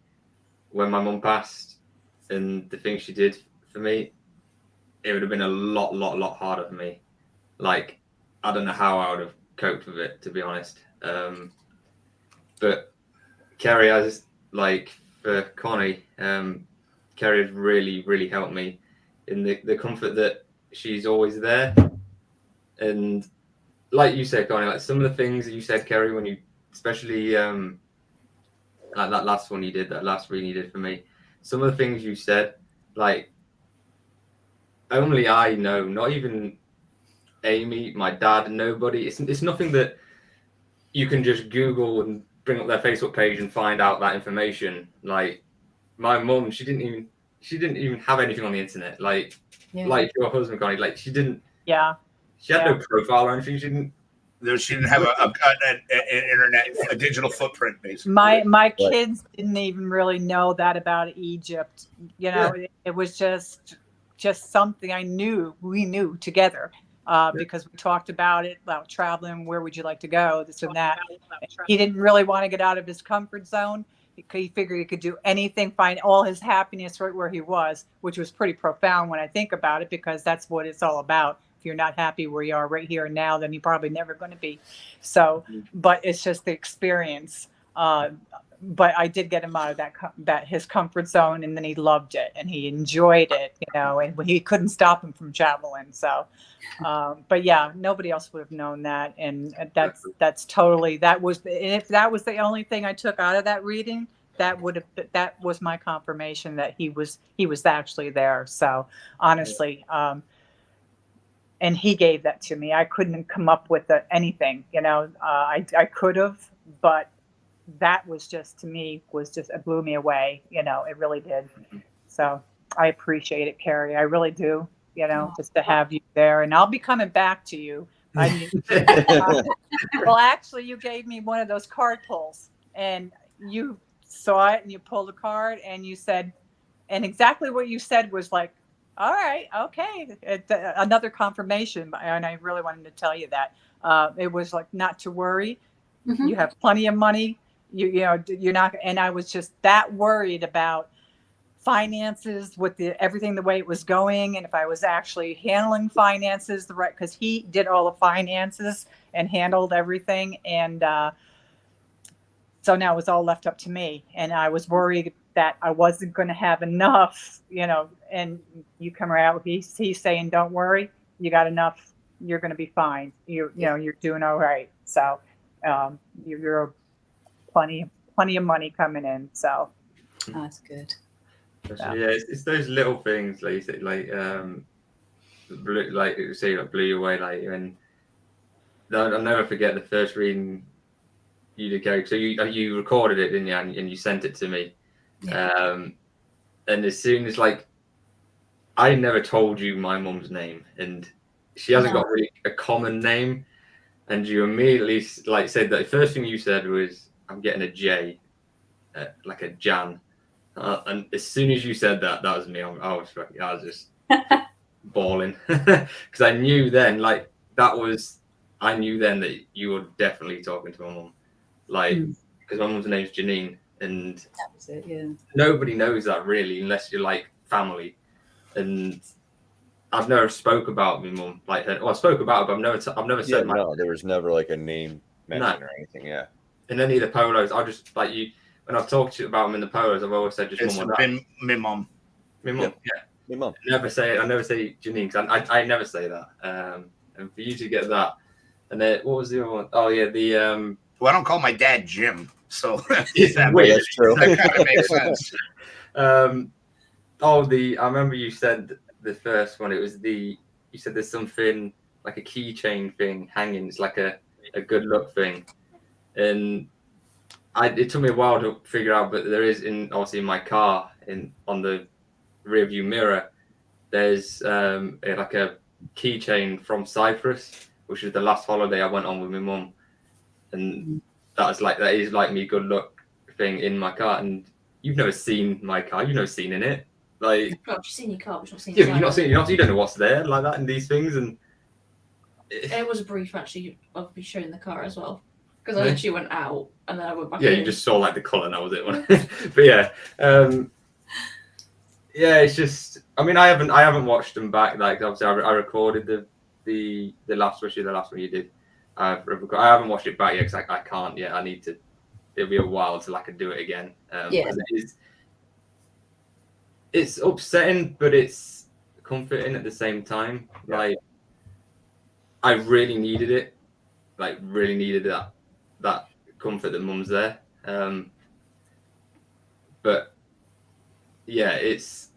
when my mum passed and the things she did for me, it would have been a lot harder for me. Like, I don't know how I would have coped with it, to be honest. But Kerry has, like, for Connie, Kerry has really helped me in the comfort that she's always there. And like you said, Connie, like some of the things that you said, Kerry, when you, especially like that last one you did, that last reading you did for me, some of the things you said, like, only I know, not even Amy, my dad, nobody. It's nothing that you can just Google and bring up their Facebook page and find out that information. Like, my mum, she didn't even have anything on the internet. Like, like your husband, Connie, like she didn't. Yeah. She had no profile or anything. She didn't have an internet, a digital footprint, basically. My kids didn't even really know that about Egypt. You know, it was just something we knew together because we talked about it, about traveling, where would you like to go, this and that. He didn't really want to get out of his comfort zone. He figured he could do anything, find all his happiness right where he was, which was pretty profound when I think about it, because that's what it's all about. If you're not happy where you are right here and now, then you're probably never going to be. So, but it's just the experience. But I did get him out of that his comfort zone, and then he loved it and he enjoyed it, you know, and he couldn't stop him from traveling. So, but yeah, nobody else would have known that. And that's totally, if that was the only thing I took out of that reading, that was my confirmation that he was actually there. So honestly, and he gave that to me. I couldn't come up with anything, you know, I could have, but that was just, to me, it blew me away. You know, it really did. So I appreciate it, Kerry. I really do, you know, just to have you there. And I'll be coming back to you. Well, actually, you gave me one of those card pulls, and you saw it and you pulled a card and you said, and exactly what you said was like, all right, okay. Another confirmation. And I really wanted to tell you that. It was like, not to worry. Mm-hmm. You have plenty of money. You know, you're not, and I was just that worried about finances with everything the way it was going, and if I was actually handling finances the right, because he did all the finances and handled everything, and so now it was all left up to me, and I was worried that I wasn't going to have enough, you know. And you come out, he's saying, "Don't worry, you got enough. You're going to be fine. You know, you're doing all right." So you're plenty of money coming in, so that's good. Yeah, it's those little things, like you said, like like you say, like blew you away, like. And I'll never forget the first reading you did, Kerry. So you recorded it, didn't you? And you sent it to me. Yeah. And as soon as, like, I never told you my mum's name, and she hasn't got really a common name, and you immediately like said that the first thing you said was, "I'm getting a J, like a Jan," and as soon as you said that was me. I was just bawling because I knew then, like, I knew then that you were definitely talking to my mum, like, because my mum's name's Janine, and that was it. Yeah, nobody knows that really unless you're like family, and I've never spoke about my mum like her. Well, I spoke about her, but I've never said no. There was never like a name mentioned or anything. Yeah. In any of the polos, I just, like, you, when I've talked to you about them in the polos, I've always said just mum or dad. My mum. My mum, yeah. My mum. I never say Janine, because I never say that. And for you to get that, and then what was the other one? Oh yeah, the Well, I don't call my dad Jim, so that's true. That kind of makes sense. I remember you said the first one. It was you said there's something like a keychain thing hanging. It's like a good luck thing, and it took me a while to figure out, but there is obviously in my car on the rear view mirror, there's like a keychain from Cyprus, which is the last holiday I went on with my mum, and that is like me good luck thing in my car. And you've never seen my car, you've never seen in it, like, I've just seen your car, but not seen you don't know what's there like that in these things. And It was a brief actually of me showing the car as well, because I literally went out and then I went back. Yeah, in. you just saw like the colour, and that was it. But yeah, yeah, it's just. I mean, I haven't watched them back. Like obviously, I recorded the last one you did. I haven't watched it back yet because I can't yet. I need to. It'll be a while till I can do it again. Yeah. It's upsetting, but it's comforting at the same time. Yeah. Like, I really needed it. Like, really needed that comfort that Mum's there. But yeah,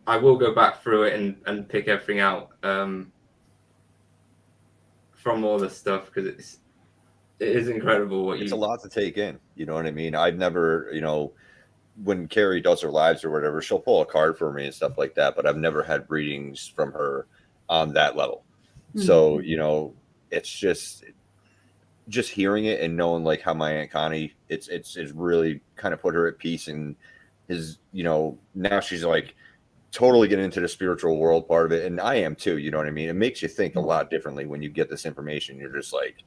I will go back through it and pick everything out from all the stuff, because it is incredible it's a lot to take in. You know what I mean? I've never, when Kerry does her lives or whatever, she'll pull a card for me and stuff like that, but I've never had readings from her on that level. Mm-hmm. So, it's just hearing it and knowing like how my Aunt Connie, it's really kind of put her at peace, and now she's like totally getting into the spiritual world part of it. And I am too, you know what I mean? It makes you think a lot differently when you get this information. You're just like,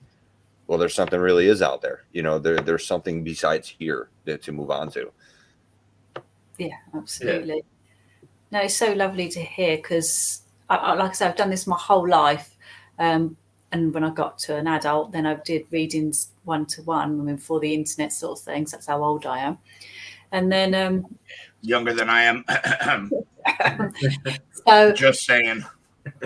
well, there's something really is out there. There's something besides here to move on to. Yeah, absolutely. Yeah. No, it's so lovely to hear, because like I said, I've done this my whole life. And when I got to an adult, then I did readings 1-to-1, before the internet sort of things. That's how old I am. And then younger than I am. So just saying.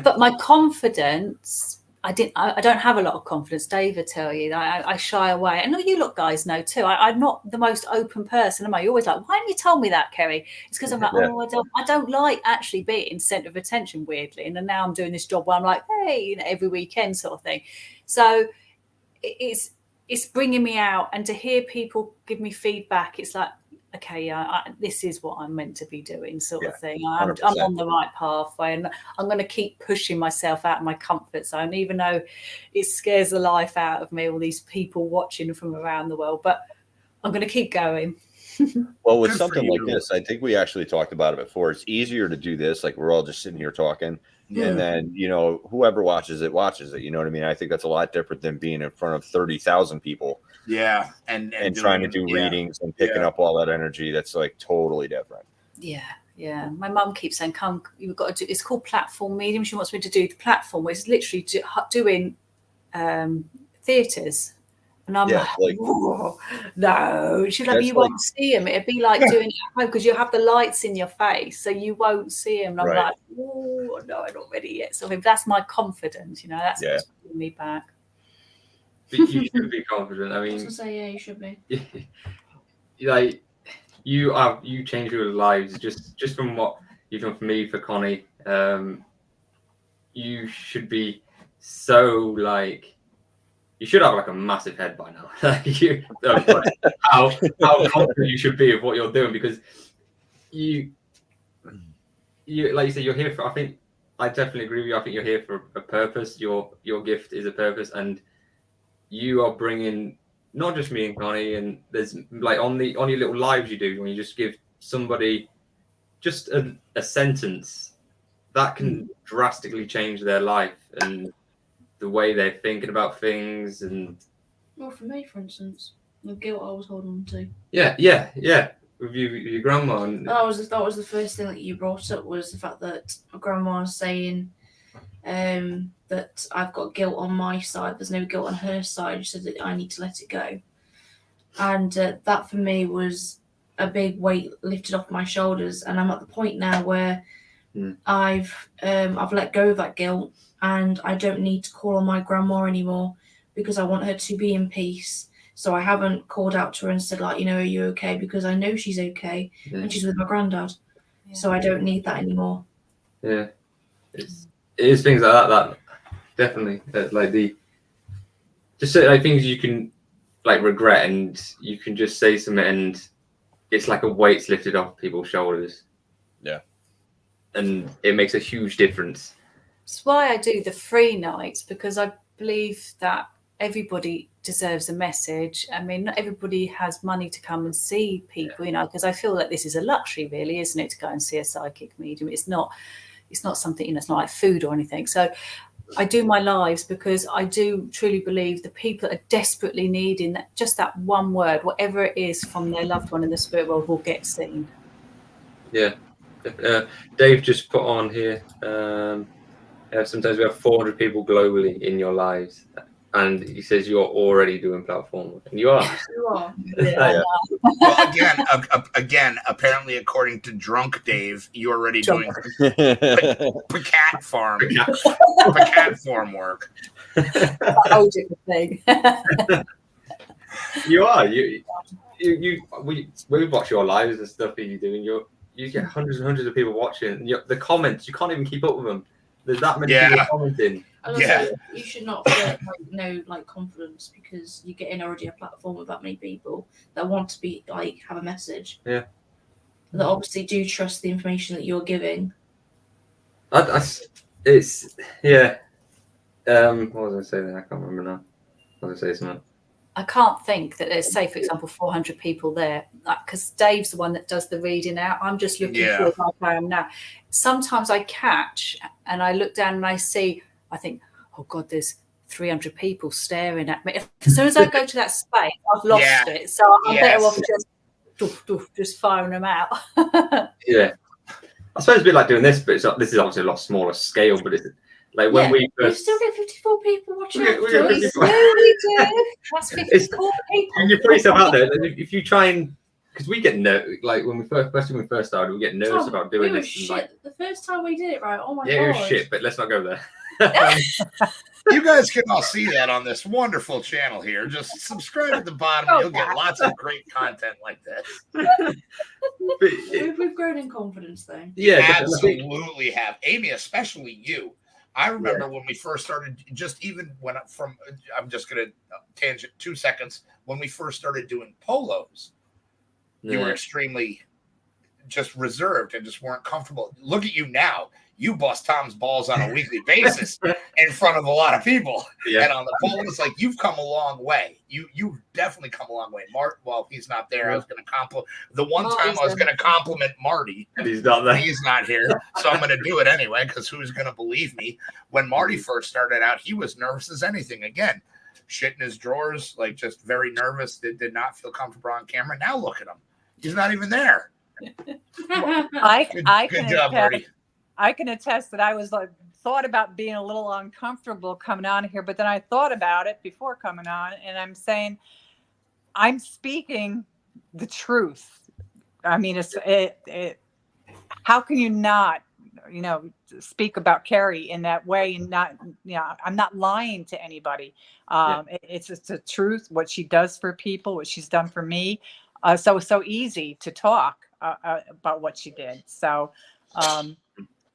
But my confidence, I don't have a lot of confidence. Dave will tell you that I shy away. I know you lot guys know too. I'm not the most open person, am I? You're always like, why didn't you tell me that, Kerry? It's because I'm like, I don't like actually being centre of attention, weirdly. And then now I'm doing this job where I'm like, hey, every weekend sort of thing. So it's bringing me out, and to hear people give me feedback, it's like, okay, this is what I'm meant to be doing, sort of thing. I'm on the right pathway, and I'm going to keep pushing myself out of my comfort zone, even though it scares the life out of me, all these people watching from around the world. But I'm going to keep going. Well, with something like this, I think we actually talked about it before. It's easier to do this, like we're all just sitting here talking. Yeah. And then, whoever watches it. You know what I mean? I think that's a lot different than being in front of 30,000 people. Yeah. And trying to do readings and picking up all that energy. That's like totally different. Yeah. Yeah. My mum keeps saying, come, you've got to do, it's called platform medium. She wants me to do the platform, where it's literally doing theatres. And I'm like, whoa, no. She's like, you won't see him. It'd be like doing it at home, because you have the lights in your face, so you won't see him. And I'm like, oh, no, I'm not ready yet. So that's my confidence, that's what's bringing me back. But you should be confident. I mean, I was gonna say, yeah, you should be. Like, you changed your lives just from what you've done for me, for Connie. You should be so like. You should have like a massive head by now. How confident you should be of what you're doing, because you like you said, you're here for. I think I definitely agree with you. I think you're here for a purpose. Your gift is a purpose, and you are bringing not just me and Connie. And there's like on your little lives you do, when you just give somebody just a sentence that can drastically change their life and the way they're thinking about things. And well, for me, for instance, the guilt I was holding on to. Yeah. With your grandma. And that was the first thing that you brought up, was the fact that my grandma was saying that I've got guilt on my side. There's no guilt on her side. She said that I need to let it go, and that for me was a big weight lifted off my shoulders. And I'm at the point now where I've let go of that guilt. And I don't need to call on my grandma anymore, because I want her to be in peace. So I haven't called out to her and said, like, are you okay? Because I know she's okay, and she's with my granddad. Yeah. So I don't need that anymore. Yeah, it is things like that definitely like just like things you can like regret, and you can just say something, and it's like a weight's lifted off people's shoulders. Yeah, and it makes a huge difference. It's why I do the free nights, because I believe that everybody deserves a message. I mean, not everybody has money to come and see people, because I feel that this is a luxury, really, isn't it, to go and see a psychic medium? It's not something, it's not like food or anything. So I do my lives because I do truly believe the people are desperately needing that one word, whatever it is, from their loved one in the spirit world will get seen. Yeah. Dave just put on here. Sometimes we have 400 people globally in your lives, and he says you're already doing platform work, and you are. You are. Yeah. Well, again, apparently, according to Drunk Dave, you're already doing Pacat farm work. Whole different thing. You are. We watch your lives and stuff that you do, and you get hundreds and hundreds of people watching. And the comments, you can't even keep up with them. There's that many people commenting. You should not feel no confidence, because you get in already a platform with that many people that want to be have a message. Yeah. That obviously do trust the information that you're giving. It's yeah. What was I saying there? I can't remember now. What was I saying something? I can't think that there's, say, for example, 400 people there, because Dave's the one that does the reading out. I'm just looking for it like I am now. Sometimes I catch and I look down and I think, oh God, there's 300 people staring at me. As soon as I go to that space, I've lost it. So I'm better off just firing them out. Yeah. I suppose it'd be like doing this, but this is obviously a lot smaller scale, but it's like when we first... still get 54 people watching. We get 54. We do. That's 54 people. And you put yourself out there. If you try and... Because we get when we first started, we get nervous about doing this. Shit. The first time we did it, right? Oh my God. Yeah, it was shit, but let's not go there. You guys can all see that on this wonderful channel here. Just subscribe at the bottom. You'll get lots of great content like this. We've grown in confidence, though. Yeah, absolutely have. Amy, especially you. I remember when we first started, I'm just going to tangent 2 seconds. When we first started doing polos, you were extremely just reserved and just weren't comfortable. Look at you now. You bust Tom's balls on a weekly basis in front of a lot of people. Yeah. And on the polos, you've come a long way. You've definitely come a long way. Well, he's not there. I was going to compliment the one time I was going to compliment Marty. And he's not there. He's not here. So I'm going to do it anyway, because who's going to believe me? When Marty first started out, he was nervous as anything. Again, shit in his drawers, just very nervous. Did not feel comfortable on camera. Now look at him. He's not even there. Good job, Marty. I can attest that I was thought about being a little uncomfortable coming on here, but then I thought about it before coming on, and I'm saying I'm speaking the truth. I mean, how can you not, speak about Kerry in that way and not, I'm not lying to anybody. It's just the truth, what she does for people, what she's done for me. So it's so easy to talk about what she did. So,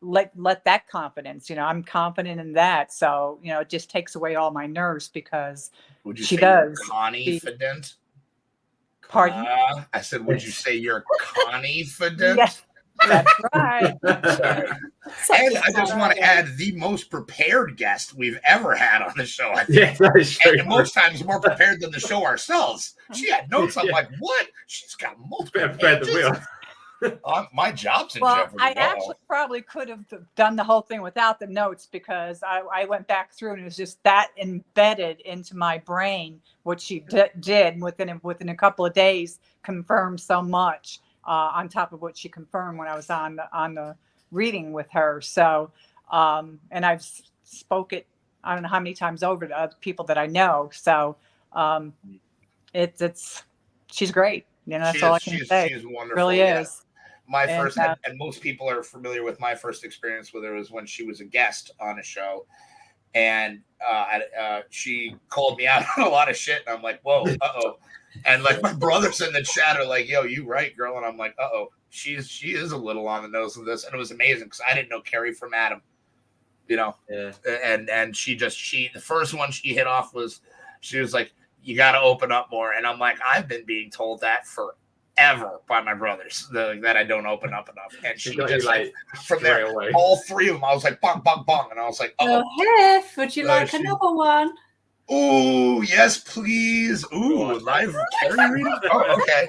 let that confidence, I'm confident in that. So, it just takes away all my nerves, because she does. Confident? Pardon? I said, would you say you're confident? Yes, that's right. And I just want to add, the most prepared guest we've ever had on the show. I think. Yeah, that is true. And most times more prepared than the show ourselves. She had notes. I'm like, what? She's got multiple pages. My job's in jeopardy. I actually probably could have done the whole thing without the notes, because I went back through and it was just that embedded into my brain. What she did within a couple of days confirmed so much on top of what she confirmed when I was on the reading with her. So, and I've spoke it, I don't know how many times over to other people that I know. So, she's great. That's all I can say. She's wonderful. Really is. My first, and most people are familiar with my first experience with her, was when she was a guest on a show, and she called me out on a lot of shit, and I'm like, whoa, and my brothers in the chat are like, yo, you right, girl, and I'm like, she is a little on the nose of this, and it was amazing because I didn't know Kerry from Adam, and she the first one she hit off was, she was like, you got to open up more, and I'm like, I've been being told that forever by my brothers, that I don't open up enough. And she just from there, all three of them, I was like, bong, bong, bong. And I was like, Hef, would you like another one? Ooh, yes, please. Ooh, live Kerry reading? Oh, okay.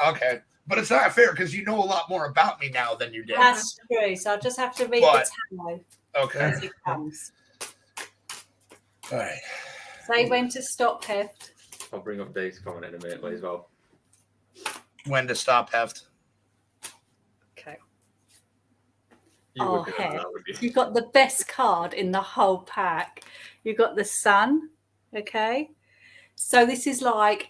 Okay. But it's not fair, because you know a lot more about me now than you did. That's true. So I'll just have to read the tarot. Okay. As it comes. All right. Say when to stop, Heft. I'll bring up Dave's comment in a minute as well. When to stop, Heft? Okay. You Oh, would know Heft, that, would you? you've got the best card in the whole pack. You've got the Sun. Okay. So this is like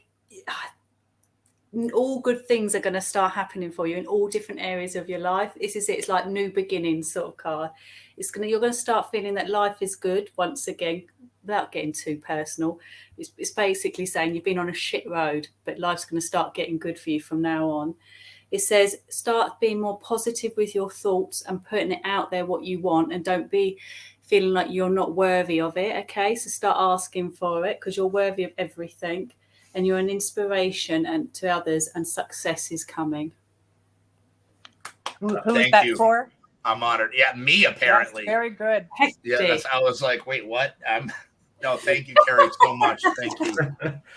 all good things are going to start happening for you in all different areas of your life. This is it. It's like new beginnings sort of card. You're going to start feeling that life is good once again, without getting too personal. It's basically saying you've been on a shit road, but life's going to start getting good for you from now on. It says start being more positive with your thoughts and putting it out there what you want, and don't be feeling like you're not worthy of it. Okay, so start asking for it, because you're worthy of everything. And you're an inspiration and to others, and success is coming. Who's Thank that you. for? I'm honored. Yeah, me apparently. That's very good. Yeah, I was like, wait, what? No, thank you, Kerry, so much. Thank you.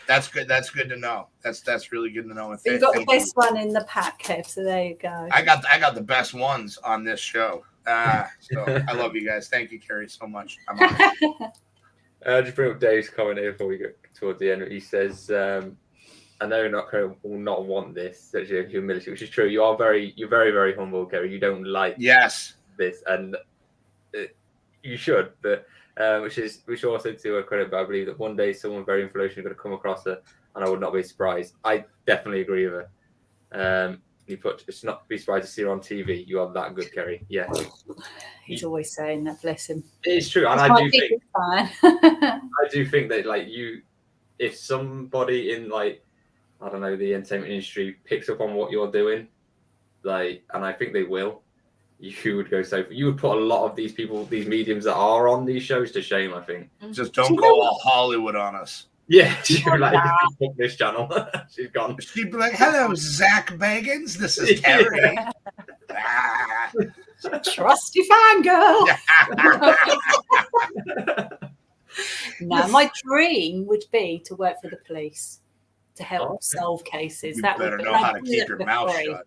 That's good. That's good to know. That's really good to know. And You've got the thank you. best one in the pack, Kev. So there you go. I got the best ones on this show. So I love you guys. Thank you, Kerry, so much. I'm honored. Just bring up Dave's comment here before we get towards the end. He says, "I know Kerry will not want this. Such a humility, which is true. You're very, very humble, Kerry. You don't like this, and you should. But which also to her credit. But I believe that one day someone very influential is going to come across her, and I would not be surprised. I definitely agree with her. You put it's not be surprised to see her on TV. You are that good, Kerry. Yeah." He's always saying that, bless him. It's true, and That's I do think I I do think that like if somebody in like I don't know the entertainment industry picks up on what you're doing, like, and I think they will, you would go so. You would put a lot of these people, these mediums that are on these shows to shame. I think. Just don't go all Hollywood on us. Yeah, she'd be like, "Fuck this channel." She's gone. She'd be like, "Hello, Zach Bagans. This is Kerry." Trusty fangirl. No, my dream would be to work for the police to help solve cases. You That better would know how to keep your mouth shut.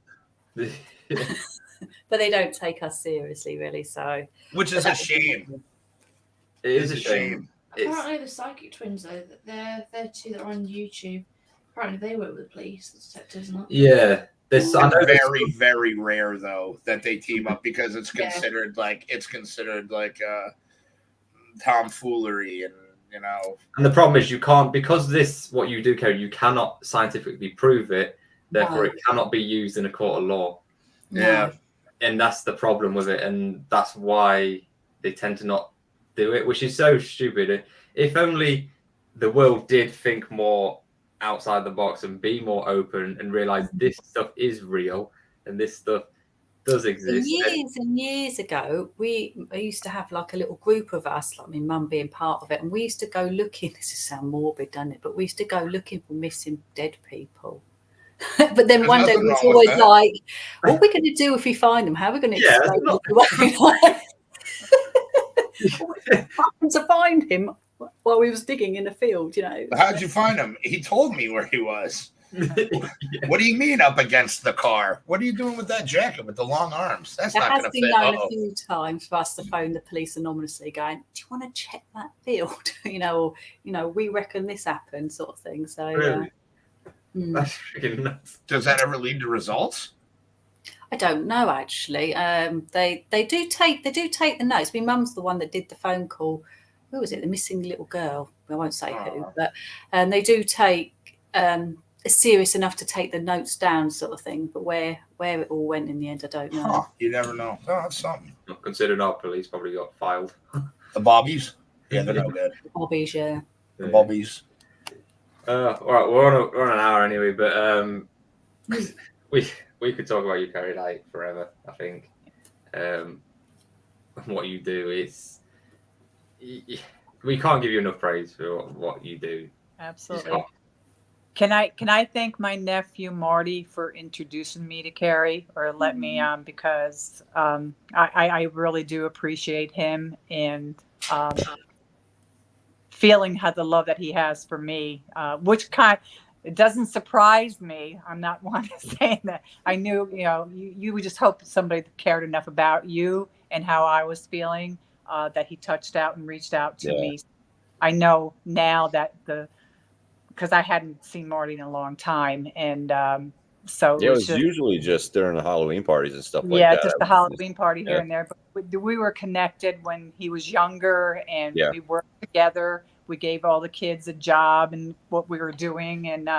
But they don't take us seriously, really. So, Which is a shame. It is a shame. Apparently, the psychic twins, though, they're two that are on YouTube. Apparently, they work with the police, the detectives, and that. Yeah. It's very, very rare though that they team up, because it's considered like tomfoolery, and you know. And the problem is you can't, because what you do, Kerry, you cannot scientifically prove it. Therefore, it cannot be used in a court of law. Yeah. And that's the problem with it, and that's why they tend to not do it, which is so stupid. If only the world did think more outside the box and be more open and realize this stuff is real and this stuff does exist. Years and years ago, I used to have like a little group of us, like my mum being part of it, and we used to go looking. This is sound morbid, doesn't it? But we used to go looking for missing dead people. But then one day we was always like, "What are we going to do if we find them? How are we going to explain what happened to find him while we was digging in the field?" You know. How'd you find him? He told me where he was. What do you mean up against the car? What are you doing with that jacket with the long arms? That's not going to fit. It has been known a few times for us to phone the police anonymously, going, "Do you want to check that field?" Or we reckon this happened, sort of thing. So. Really? That's freaking nuts. Does that ever lead to results? I don't know, actually. They do take the notes. My mum's the one that did the phone call. Who was it? The missing little girl. I won't say who, but they do take serious enough to take the notes down, sort of thing. But where it all went in the end, I don't know. You never know. Oh, that's something. Considering our police probably got filed. The Bobbies? Yeah, they're no good. The Bobbies, yeah. The Bobbies. All right, we're on an hour anyway, but we could talk about you, Kerry, like forever. I think what you do is we can't give you enough praise for what you do. Absolutely. Can I thank my nephew Marty for introducing me to Kerry, or let me because I really do appreciate him, and feeling how the love that he has for me, which it doesn't surprise me. I'm not one saying that. I knew, you would just hope somebody cared enough about you and how I was feeling, that he touched out and reached out to me. I know now that because I hadn't seen Marty in a long time, and so Yeah, it was just, usually just during the Halloween parties and stuff like yeah, that. just the Halloween party here yeah. and there. But we were connected when he was younger, and Yeah. we worked together. We gave all the kids a job and what we were doing, and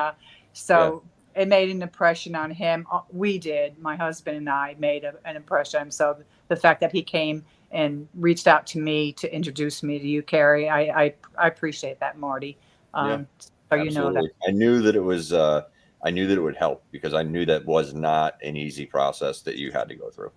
so it made an impression on him. We did. My husband and I made an impression. So the fact that he came and reached out to me to introduce me to you, Kerry, I appreciate that, Marty. So absolutely. you know that. I knew that it was. I knew that it would help because I knew that was not an easy process that you had to go through.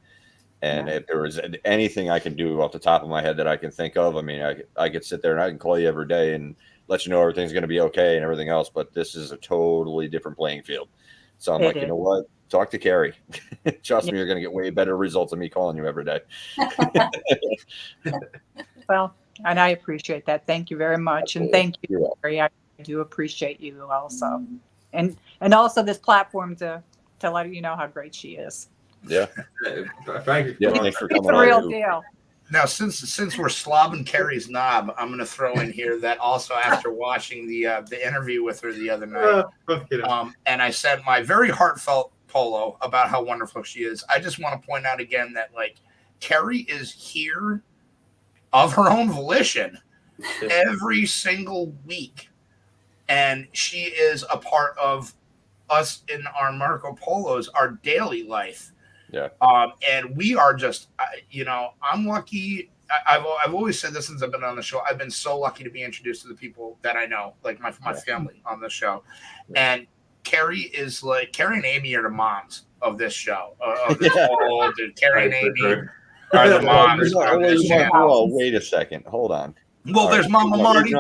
And if there was anything I can do off the top of my head that I can think of, I mean, I could sit there and I can call you every day and let you know everything's going to be okay and everything else. But this is a totally different playing field. So I'm like, you know what? Talk to Kerry. Trust me, you're going to get way better results than me calling you every day. Well, and I appreciate that. Thank you very much. And thank you, Kerry. I do appreciate you also. And also this platform to let you know how great she is. Yeah. Thank you. Yeah, thanks for coming It's a on. real deal. Now, since we're slobbing Kerry's knob, I'm going to throw in here that also after watching the interview with her the other night, and I said my very heartfelt polo about how wonderful she is. I just want to point out again that like Kerry is here of her own volition every single week, and she is a part of us in our Marco Polos, our daily life. Yeah. And we are just, I'm lucky. I've always said this since I've been on the show. I've been so lucky to be introduced to the people that I know, like my family on the show. Yeah. And Kerry and Amy are the moms of this show. Kerry and Amy are the moms of this channel. Well, wait a second. Hold on. Well, there's Mama Marty.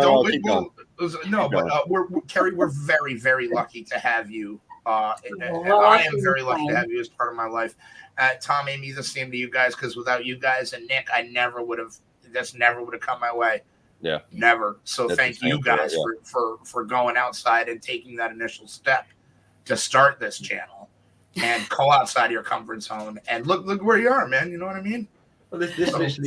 Kerry, we're very, very lucky to have you. I am very lucky to have you as part of my life. Tom, Amy, the same to you guys, because without you guys and Nick, this never would have come my way. Yeah. Never. So thank you guys for going outside and taking that initial step to start this channel and go outside your comfort zone. And look where you are, man. You know what I mean? Well,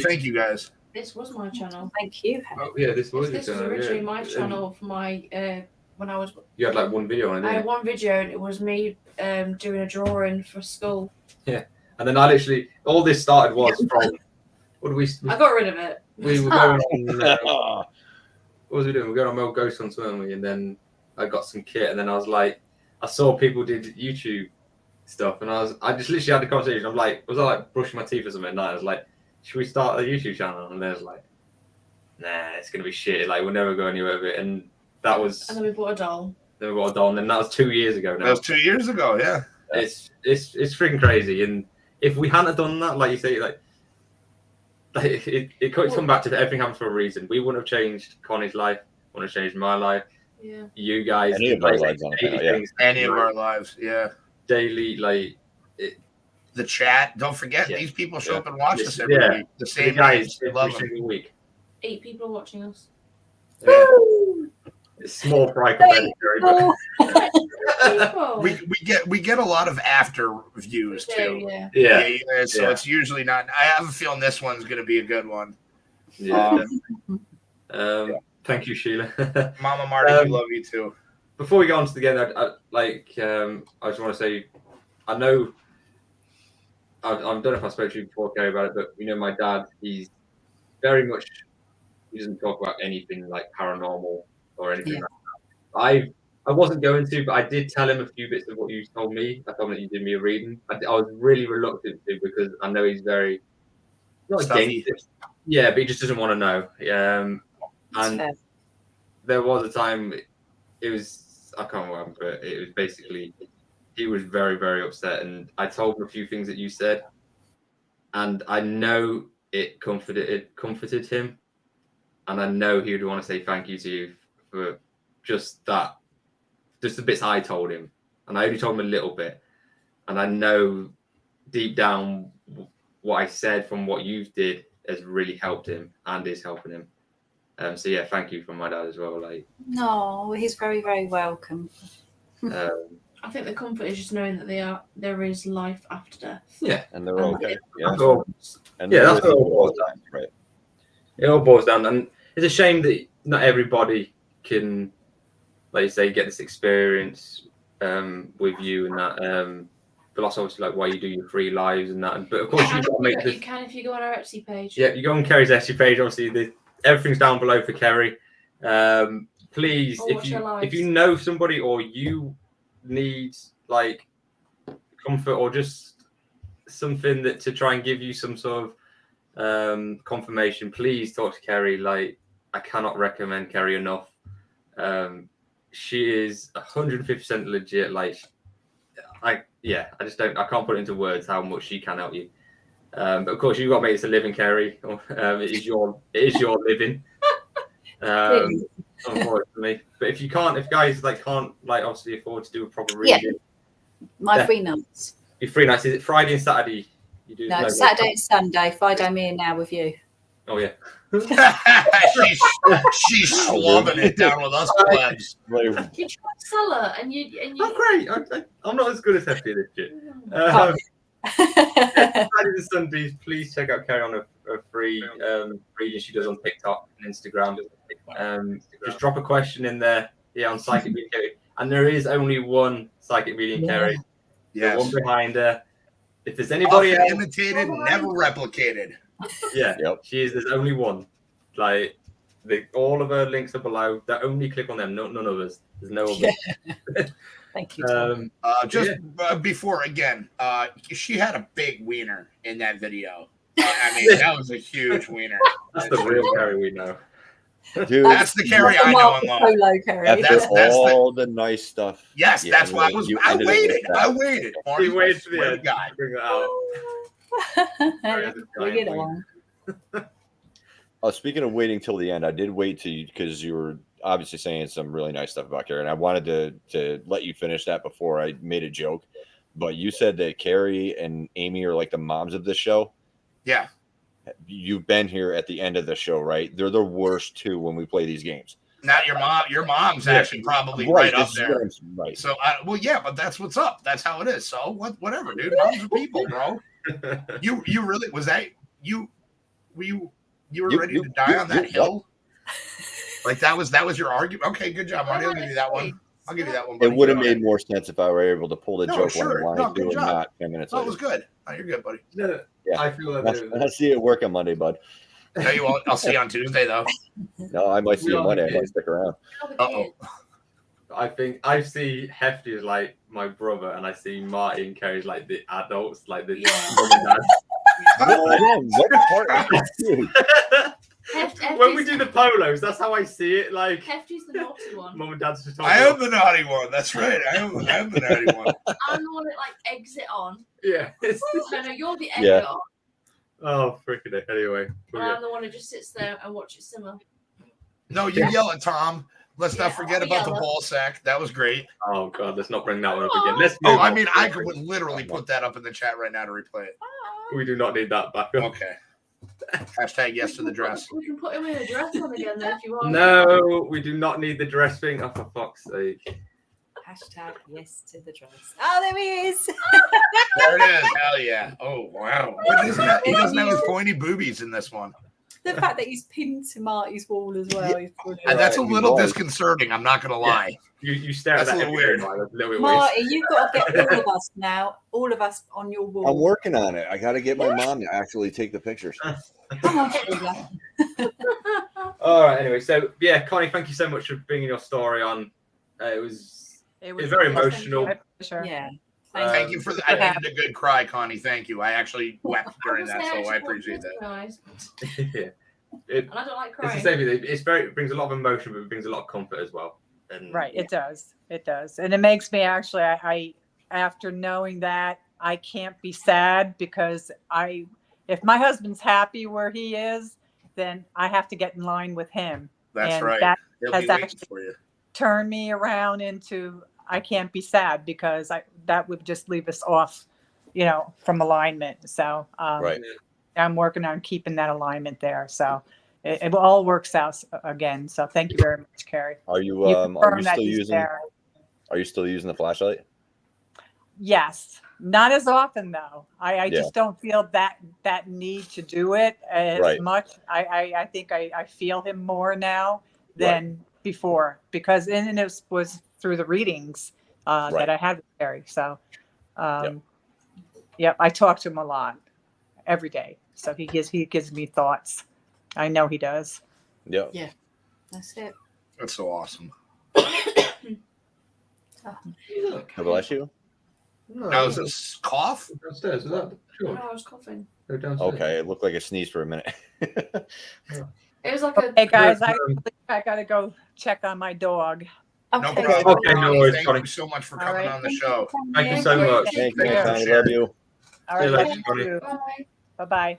thank you guys. This was my channel. Thank you. Oh, yeah, this was originally my channel for my when I was. You had like one video on it. I had one video, and it was me doing a drawing for school. Yeah, and then I literally all this started was from. What did we? I got rid of it. We were going on. What was we doing? We were going on Mel Ghost Hunts, weren't we? And then I got some kit, and then I was like, I saw people did YouTube stuff, and I just literally had the conversation. I'm like, was I like brushing my teeth or something at night? I was like, should we start a YouTube channel? And they was like, nah, it's gonna be shit. Like we'll never go anywhere with it. And that was. And then we bought a doll. And then that was 2 years ago now. That was 2 years ago, yeah. It's freaking crazy. And if we hadn't done that, like you say, it come back to everything happens for a reason. We wouldn't have changed Connie's life, wouldn't have changed my life. Yeah. You guys, any of our lives on any of our lives, yeah. Daily, the chat. Don't forget, these people show up and watch us every week. The same guys every single week. 8 people are watching us. Yeah. It's small fry compared to we get a lot of after views too. Yeah. So it's usually not. I have a feeling this one's going to be a good one. Yeah. Thank you, Sheila. Mama Marty, we love you too. Before we go on to the game, I just want to say, I know. I don't know if I spoke to you before, Kerry, about it, but my dad. He's very much. He doesn't talk about anything like paranormal or anything like that. I wasn't going to, but I did tell him a few bits of what you told me. I told him that you did me a reading. I was really reluctant to because I know he's very not against it. Yeah, but he just doesn't want to know. And there was a time it was I can't remember, but it was basically he was very, very upset, and I told him a few things that you said, and I know it comforted him. And I know he would want to say thank you to you for just that, just the bits I told him. And I only told him a little bit. And I know deep down what I said from what you did has really helped him and is helping him. So yeah, thank you from my dad as well. No, he's very, very welcome. I think the comfort is just knowing that there is life after death. Yeah, and they're okay. That's what it all boils down. Right. It all boils down, and it's a shame that not everybody can, like you say, get this experience with you and that. But that's obviously like why you do your free lives and that. But of course, you've got to make this. You can if you go on our Etsy page. Yeah, you go on Kerry's Etsy page. Obviously, everything's down below for Kerry. Please, if you know somebody or you need like comfort or just something that to try and give you some sort of confirmation, please talk to Kerry. Like, I cannot recommend Kerry enough. She is 150% legit. Like, I can't put it into words how much she can help you. But of course, you've got to make this a living, Kerry. It is your living. Unfortunately, but if guys can't obviously afford to do a proper reading, my free nights. Your free nights, is it Friday and Saturday? You do no Saturday and Sunday. Friday I'm here now with you. Oh yeah. she's slobbing it down with us plebs. You try to sell her and you. Oh great! I'm not as good as Hefty this shit. Fridays and Sundays, please check out Kerry on a free reading she does on TikTok and Instagram. Just drop a question in there, on Psychic Medium Kerry. And there is only one Psychic Medium Kerry. Yes. The one behind her. If there's anybody else, imitated, never replicated. Yeah, there's only one. Like, all of her links are below. Only click on them, none of us. There's no others. Thank you. Before again, she had a big wiener in that video. I mean, that was a huge wiener. That's the real Kerry we know. Dude, that's the Kerry I know and love. That's all the nice stuff. Yes, that's why I waited. I waited. Marty, waited for the end. Guy. Bring it out. Oh, speaking of waiting till the end, I did wait till you because you were obviously saying some really nice stuff about Kerry, and I wanted to let you finish that before I made a joke. But you said that Kerry and Amy are like the moms of this show. Yeah. You've been here at the end of the show, right? They're the worst too when we play these games. Not your mom's actually probably right up there. Right. So, but that's what's up. That's how it is. So whatever, dude. Moms are people, bro. You really was that you? Were you ready to die on that hill? Like that was your argument. Okay, good job, Marty. I'll give you that one. Buddy. It would have made more sense if I were able to pull the joke when I wanted to, and not 10 minutes. That was good. Oh, you're good, buddy. Yeah, I feel that. I'll see it work on Monday, bud. No, you won't. I'll see you on Tuesday, though. No, I might see you Monday. I might stick around. I think I see Hefty as like my brother, and I see Marty and Kerry as like the adults, like the mom and dad. What part? When we do the polos, that's how I see it. Like Hefty's the naughty one. Mom and Dad's just. I am the naughty one. That's right. I am the naughty one. I'm the one that exits on. Yeah. No, you're the exit on. Oh, freaking it. Anyway. And I'm the one who just sits there and watches simmer. No, you yell at Tom. Let's not forget about the ball sack. That was great. Oh God, let's not bring that one up again. I could literally put that up in the chat right now to replay it. We do not need that back up. Okay. Hashtag yes to the dress. We can put him in a dress on again then if you want. No, we do not need the dress thing. Oh, for fuck's sake. Hashtag yes to the dress. Oh, there he is. There it is. Hell yeah. Oh, wow. But he doesn't have his pointy boobies in this one. The fact that he's pinned to Marty's wall as well. And that's a little disconcerting. I'm not going to lie. You stare at that. That's a little weird. Marty, you've got to get all of us now. All of us on your wall. I'm working on it. I got to get my mom to actually take the pictures. Come on, all right. Anyway, so yeah, Connie, thank you so much for bringing your story on. It was very emotional. Sure. Yeah. Thank you for that. I needed a good cry, Connie. Thank you. I actually wept during that, so I appreciate that. Yeah. And I don't like crying. It's the same thing. It brings a lot of emotion, but it brings a lot of comfort as well. And, right, it does. It does. And it makes me actually, I after knowing that, I can't be sad because if my husband's happy where he is, then I have to get in line with him. That's right. That He'll has be waiting actually for you. turned me around into I can't be sad because that would just leave us off, from alignment. So right. I'm working on keeping that alignment there. So it all works out again. So thank you very much, Kerry. Are you still using the flashlight? Yes, not as often though. I just don't feel that need to do it as much. I think I feel him more now than before, because and it was through the readings that I had with Kerry. So, I talk to him a lot every day. So he gives me thoughts. I know he does. Yeah. Yeah. That's it. That's so awesome. God bless you. Now, is this cough? Downstairs, is that? Sure. I was coughing. Go downstairs. Okay, it looked like a sneeze for a minute. It was like a. Hey guys, I gotta go check on my dog. No Okay. problem. Okay, no worries, Thank Connie. you so much for All coming right. on the show. Thank you so much. Thank you, Yeah. Connie. Love you. All See you right. later, Connie. Bye. Bye-bye.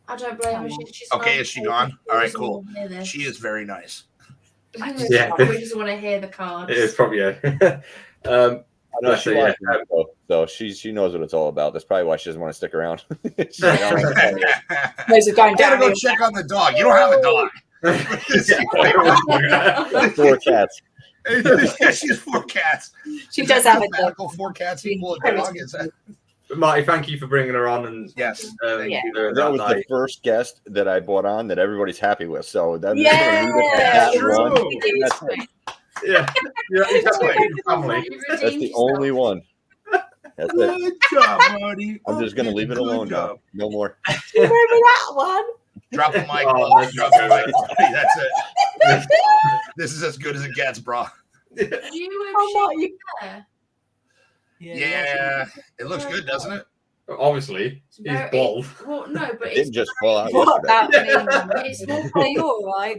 I don't blame her. She's Okay, nice. is she gone? All right, cool. She doesn't wanna hear this. She is very nice. Yeah. She doesn't want to hear the cards. It is probably I know she Yeah. watches it, though, so she knows what it's all about. That's probably why she doesn't want to stick around. She's like, I don't want to tell you. Those are going Gotta down. go check on the dog. You don't have a dog. 4 cats. Yeah, she has 4 cats. She Is does that have a dog. mathematical 4 cats equal a dog? Is that? Marty, thank you for bringing her on and Yes. Yeah. That was the first guest that I brought on that everybody's happy with. So that Yeah. one. True. That's it. Yeah, exactly. Family. That's the only one. That's it. Good job, Marty. I'm just gonna leave it Good alone now. job. No more. Remember that one? Drop the mic. Oh, Bro. Drop the mic. That's it. This is as good as it gets, bro. You Oh, shave you- hair. Yeah, it looks good, doesn't it? Obviously, It's he's very- bald. Well, no, but It it's didn't just fall out What yesterday. that means? it's more Are you all right?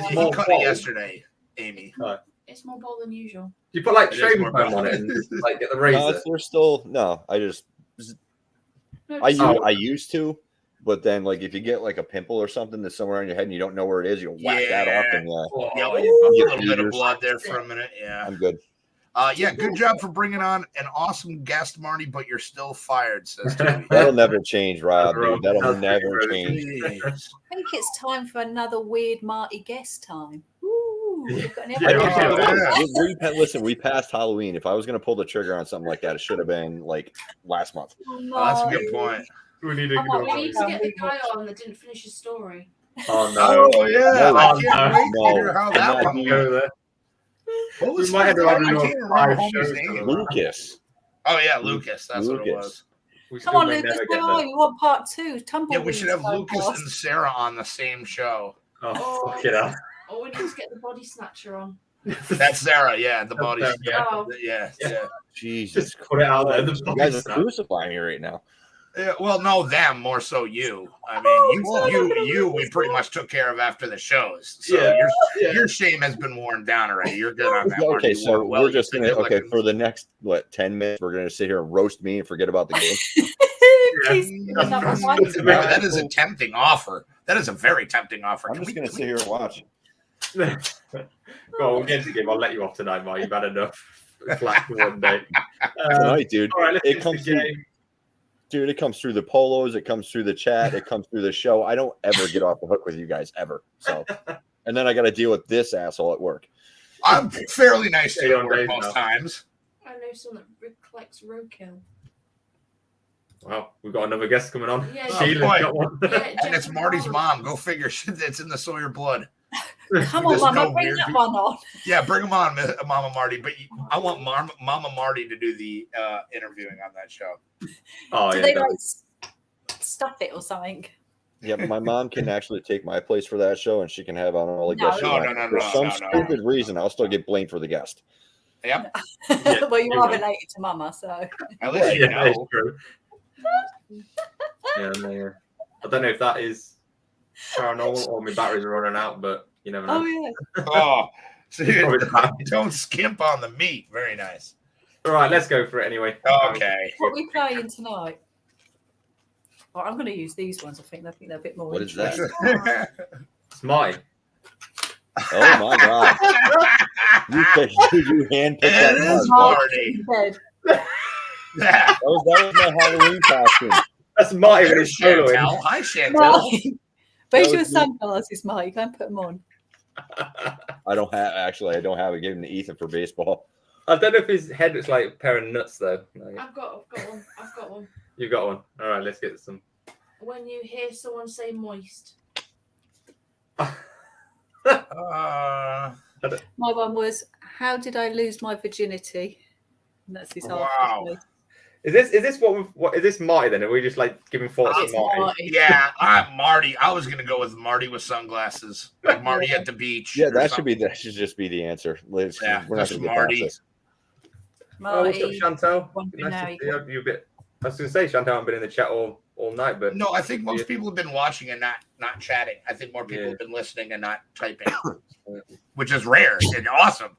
He More cut bald. it yesterday, Amy. it's more bold than usual. You put like It is shaving more foam bald. on it and just, like get the No, razor. they're still no. I just No, I just- used, I used to, but then like if you get like a pimple or something that's somewhere on your head and you don't know where it is, you'll whack that off and Yeah, Oh, we Ooh. get a little bit of blood there for a minute. Yeah. I'm good. Yeah, good job for bringing on an awesome guest, Marty, but you're still fired, says Toby. That'll never change, Rob. Dude. That'll That's never pretty change. Jeez. I think it's time for another weird Marty guest time. Ooh, we've got an Yeah, episode. yeah. Listen, we passed Halloween. If I was going to pull the trigger on something like that, it should have been like last month. Oh, that's a good point. We need to I'm go. not We need to Oh, get the guy on that didn't finish his story. Oh no. Oh, yeah. No, I no, can't wait to hear how I'm that not one doing went. Go there. What was We might have his to name? I have can't another remember 5 homie's shows name. for Lucas. Oh, yeah, Lucas. That's what it Lucas. was. We Come still on, may Lucas, never where get are there. you? Want part 2? Tumbleweed. Yeah, we should have Lucas and Sarah on the same show. Oh, fuck it up. Or we need to get the body snatcher on. That's Sarah, yeah, the body. Sarah, yeah. Oh. Yeah. Jesus. Just put it out there. You guys are crucifying me right now. Yeah, well, no, them more so you. I mean, you, we pretty much took care of after the shows. So Yeah. your shame has been worn down already. You're good on that. Okay, Marty. so Well, we're you just think gonna you're like for the next 10 minutes, we're gonna sit here and roast me and forget about the game. Please, No, another one. that is a tempting offer. That is a very tempting offer. I'm Can just we- gonna sit here and watch. Well, we'll get to game. I'll let you off tonight, Mark. You've had enough. Flash for one day. Tonight, dude. All right, let's It get comes to the through. game. Dude, it comes through the polos, it comes through the chat, it comes through the show. I don't ever get off the hook with you guys ever. So, and then I got to deal with this asshole at work. I'm fairly nice to 8 you on at work days most now. times. I know someone that collects roadkill. Well, we've got another guest coming on. Yeah, Oh, Sheila's boy. got one. Yeah, And it's Jeff Marty's Barnes. mom. Go figure. It's in the Sawyer blood. Come on, There's Mama, no bring weird that people. one on. Yeah, bring him on, Mama Marty. But I want Mama Marty to do the interviewing on that show. Oh, Do yeah. they that- like stuff it or something? Yeah, my mom can actually take my place for that show, and she can have on all the guests. she No, wants. no, For some no. stupid reason, I'll still get blamed for the guest. Yep. Well, you you are will. related to Mama, so. At least you Yeah, it's know. true. Yeah. I don't know if that is paranormal or my batteries are running out, but you never know. Oh, yeah. Oh, so Probably that. don't skimp on the meat. Very nice. All right, let's go for it anyway. Okay. What are we playing tonight? Well, I'm going to use these ones. I think they're a bit more What is that? interesting. It's mine. Oh my god! You handpicked that It is card. Marty. Dead. Yeah. That was my Halloween costume. That's Marty with There's his soloing. Chantel. Hi, Chantel. Marty, where's That your was me. sunglasses, Marty? Go and put them on. I don't have it. Give him to Ethan for baseball. I don't know if his head looks like a pair of nuts though. Like, I've got one. I've got one. you've got one. All right, let's get some. When you hear someone say moist. Uh, My one was, how did I lose my virginity? And that's his Wow. answer. Is this what is this Marty then? Are we just like giving thoughts to It's Marty? Marty. yeah, Marty. I was gonna go with Marty with sunglasses, like Marty at the beach. Yeah, or that something. should just be the answer. Liz, Yeah, we're not that's going to get Marty. past this. Oh, what's up, Marty. Chantal? Wondering Nice how to you see you. You a bit. I was going to say, Chantal, I've been in the chat all night, but No, I think most people have been watching and not chatting. I think more people have been listening and not typing, which is rare and awesome.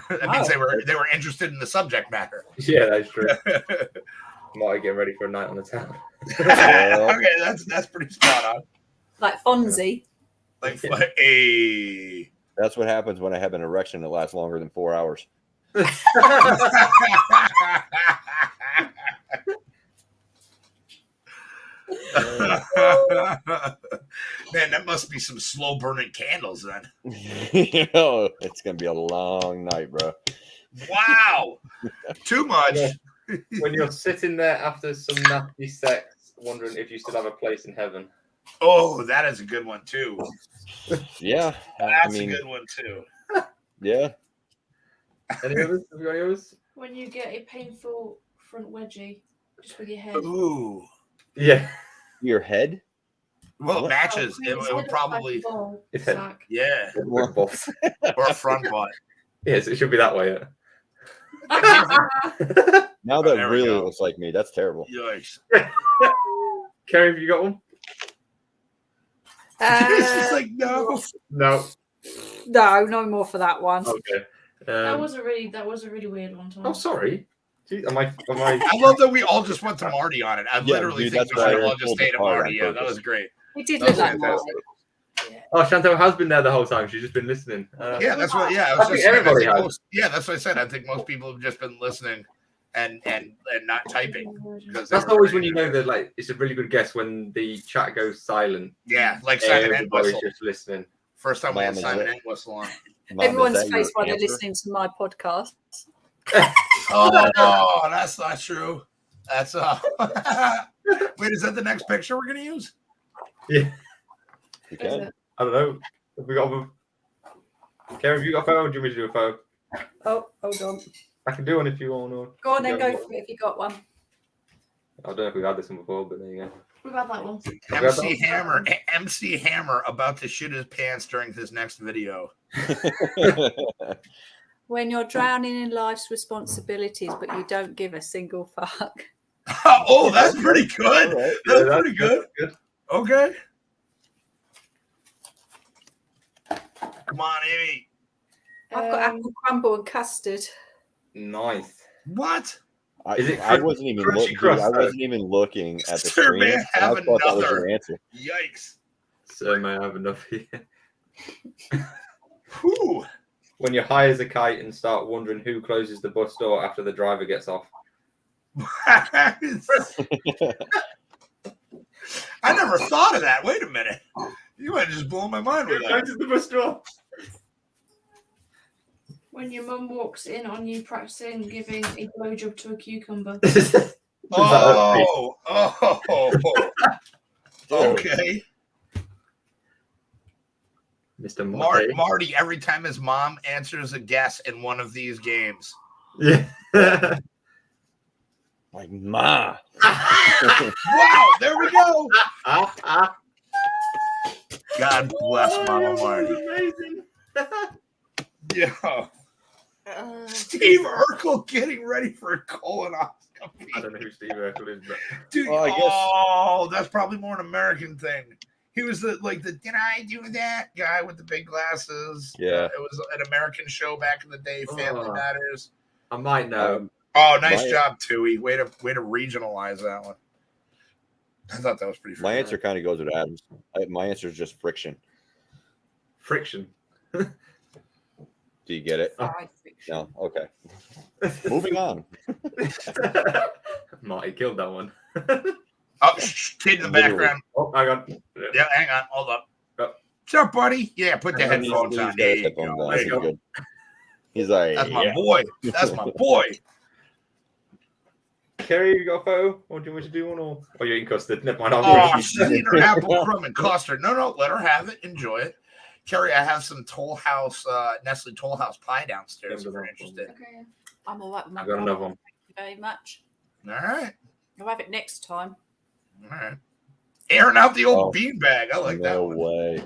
That means they were interested in the subject matter. yeah, that's true. Marty getting ready for a night on the town. Okay, that's pretty spot on. Like Fonzie. Like, hey. That's what happens when I have an erection that lasts longer than 4 hours. Man, that must be some slow burning candles then. It's going to be a long night, bro. Wow. Too much. When you're sitting there after some nasty sex, wondering if you still have a place in heaven. Oh, that is a good one too. Yeah. That's a good one too. Yeah. Any others? Have you got any others? When you get a painful front wedgie, just with your head. Ooh. Yeah. Your head? Well, it matches. Oh, It would probably, It's sack. yeah, Quick boss. or a front butt. Yes, it should be that way. Now Oh, that there we really go. looks like me. That's terrible. Yikes. Kerry, have you got one? It's just like, no. No. No more for that one. Okay. That was a really weird one. Tom. Oh, sorry. Gee, am I? I love that we all just went to Marty on it. I Yeah, literally dude, think that's we why should I have all just pulled the stayed at card on Marty. Yeah, that purpose. was great. It did That look was like fantastic. Marty. Oh, Chantal has been there the whole time. She's just been listening. Yeah, that's what. Yeah, I I was think just saying, everybody has. that's what I said. I think most people have just been listening and not typing. because they That's were always ready when you know that like it's a really good guess when the chat goes silent. Yeah, like Simon and Everybody's Whistle. just listening. First time we had Mom, is Simon it- and Whistle on. Mom, is Everyone's that your face while they're answer? listening to my podcast. Oh, that's not true. That's Wait, is that the next picture we're gonna use? Yeah. You Is can. it? I don't know. Have we got one? Kerry, have you got a photo? Or do you want me to do a photo? Oh, hold on. I can do one if you want. Or... Go on then, Yeah, go for it if you got one. I don't know if we've had this one before, but there you go. We've had that one. MC Hammer about to shit his pants during his next video. When you're drowning in life's responsibilities, but you don't give a single fuck. Oh, that's pretty good. All right. That's Yeah, pretty good. Good. Okay. Come on, Amy. I've got apple crumble and custard. Nice. What? Is it I wasn't even crunchy looking. crust, I though? wasn't even looking at the Sir, screen. may I and I have thought that was another? your answer. Yikes. So may I have enough here? Whew. When you're high as a kite and start wondering who closes the bus door after the driver gets off. I never thought of that. Wait a minute. You might have just blown my mind with Who that. closes the bus door? When your mum walks in on you practicing giving a blowjob to a cucumber. Oh. Okay. Mr. Marty. Marty, every time his mom answers a guess in one of these games. Yeah. Like, ma. Wow, there we go. God bless Mama Marty. Amazing. Yeah. Steve Urkel getting ready for a colonoscopy. I don't know who Steve Urkel is, but Dude, Well, I guess- that's probably more an American thing. He was the did I do that guy with the big glasses? Yeah. It was an American show back in the day, Family Oh. Matters. I might know. Oh, nice My- job, Tui. Way to regionalize that one. I thought that was pretty My funny. answer kind of goes with Adam's. My answer is just friction. Friction. Do you get it? No. Okay. Moving on. Marty killed that one. Oh, kid in the background. Oh, hang on. Yeah, hang on. Hold up. Oh. What's up, buddy? Yeah, put the headphones on. There you Headphones go. on. There This you is go. good. He's like, That's my yeah. boy. That's my boy. Kerry, you got a photo? Or do you want me to do one? Or you're eating custard? Never mind. I'll do Oh, it. she's eating her apple crumb and custard. No, let her have it. Enjoy it. Kerry, I have some Toll House, Nestle Toll House pie downstairs if you're interested. Okay. I'm all right with my I've got another pie. one. Thank you very much. All right. I'll have it next time. All right. Airing out the old Oh, beanbag. I like that no one. way.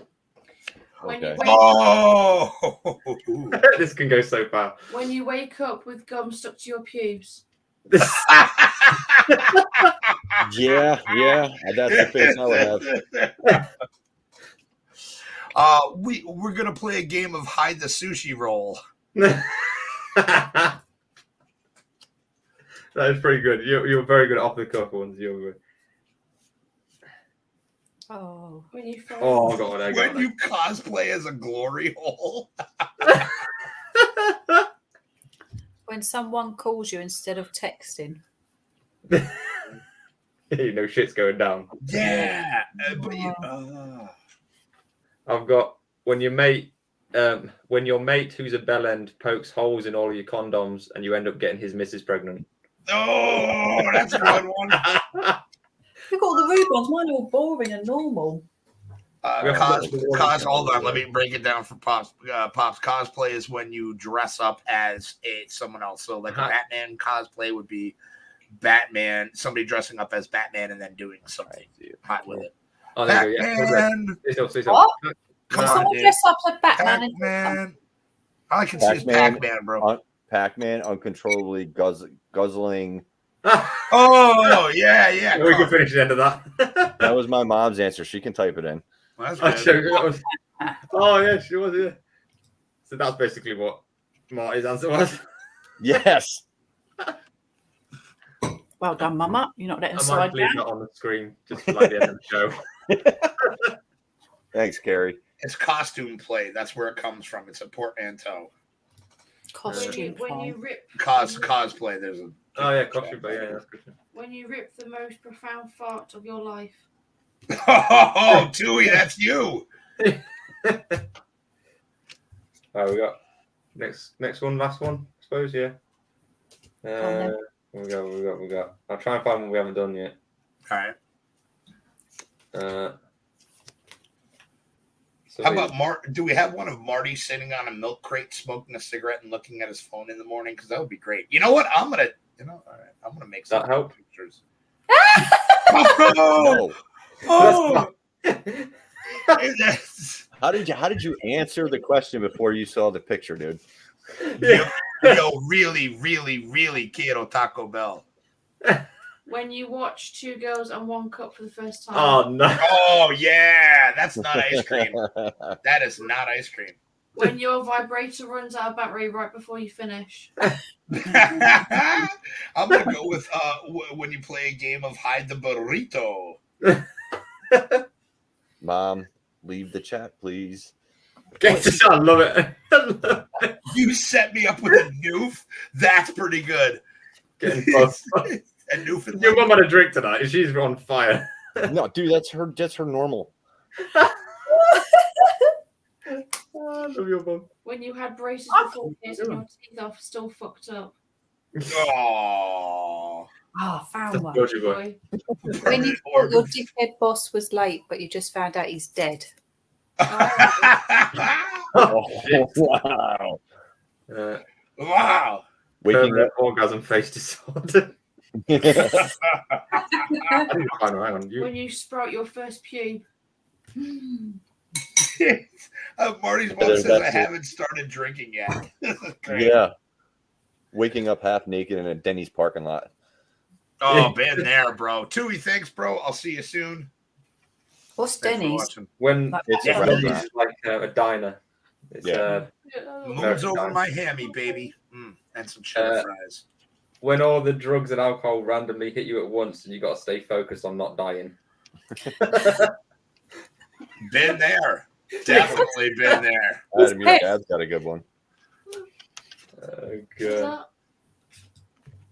When Okay. you wake, Oh. This can go so far. when you wake up with gum stuck to your pubes. Yeah, that's the face I would have. We're gonna play a game of hide the sushi roll. That is pretty good. You're very good at off the cuff ones. You're good. Oh. When you find Oh god, I got When you cosplay as a glory hole. When someone calls you instead of texting. You know shit's going down. Yeah. I've got when your mate who's a bellend pokes holes in all of your condoms and you end up getting his missus pregnant. Oh, that's a good one. You've got all the rude ones. Mine are all boring and normal. Hold on. Let me break it down for Pops. Pops cosplay is when you dress up as someone else. So like a Batman cosplay would be Batman, somebody dressing up as Batman and then doing something hot with it. Oh, there you go. Batman. What? Come on, Someone dude. dress up as Batman and Pac-Man. All I can see is Pac-Man. Pac-Man, bro. Pac-Man uncontrollably guzzling. Oh, yeah. We can finish the end of that. That was my mom's answer. She can type it in. That's I'll good. show you. That was... Oh yeah, she was. Yeah. So that's basically what Marty's answer was. Yes. Well done, Mama. You're not letting I might slide leave down. that on the screen just for like the end of the show. Thanks, Kerry. It's costume play. That's where it comes from. It's a portmanteau. Costume. when you rip Cosplay. There's a. Oh yeah, costume play. Yeah, that's good. when you rip the most profound fart of your life. Oh, Dewey, that's you. Oh, we got next one, last one, I suppose. Yeah. We got. I'll try and find one we haven't done yet. All right. So How about do we have one of Marty sitting on a milk crate smoking a cigarette and looking at his phone in the morning? Because that would be great. You know what? I'm gonna make some that help? pictures. No. Oh. How did you answer the question before you saw the picture, dude? Yo, really, really, really quiero Taco Bell. When you watch Two Girls and One Cup for the first time. Oh no! Oh yeah, that's not ice cream. That is not ice cream. When your vibrator runs out of battery right before you finish. I'm gonna go with when you play a game of hide the burrito. Mom, leave the chat, please. I love it. You set me up with a noof. That's pretty good. Getting buzzed. A Newfoundland. Your mum had a drink tonight. She's on fire. No, dude, that's her normal. I love your mum. When you had braces before kids and your teeth are still fucked up. Oh. Ah, found one. Georgie boy. When you thought your dickhead boss was late, but you just found out he's dead. Oh, wow. Wow. Waking up. Orgasm face disorder. Hang on. When you sprout your first pube. Marty's mom says I haven't started drinking yet. Yeah. Waking up half naked in a Denny's parking lot. Oh, been there, bro. Tui, thanks, bro. I'll see you soon. What's Thanks for Denny's? watching. When It's Yeah. a Denny's restaurant. is like a diner. It's Yeah. Moon's over my hammy, baby. And some cheddar fries. when all the drugs and alcohol randomly hit you at once and you got to stay focused on not dying. Been there. Definitely been there. Adam, your dad's got a good one. Good.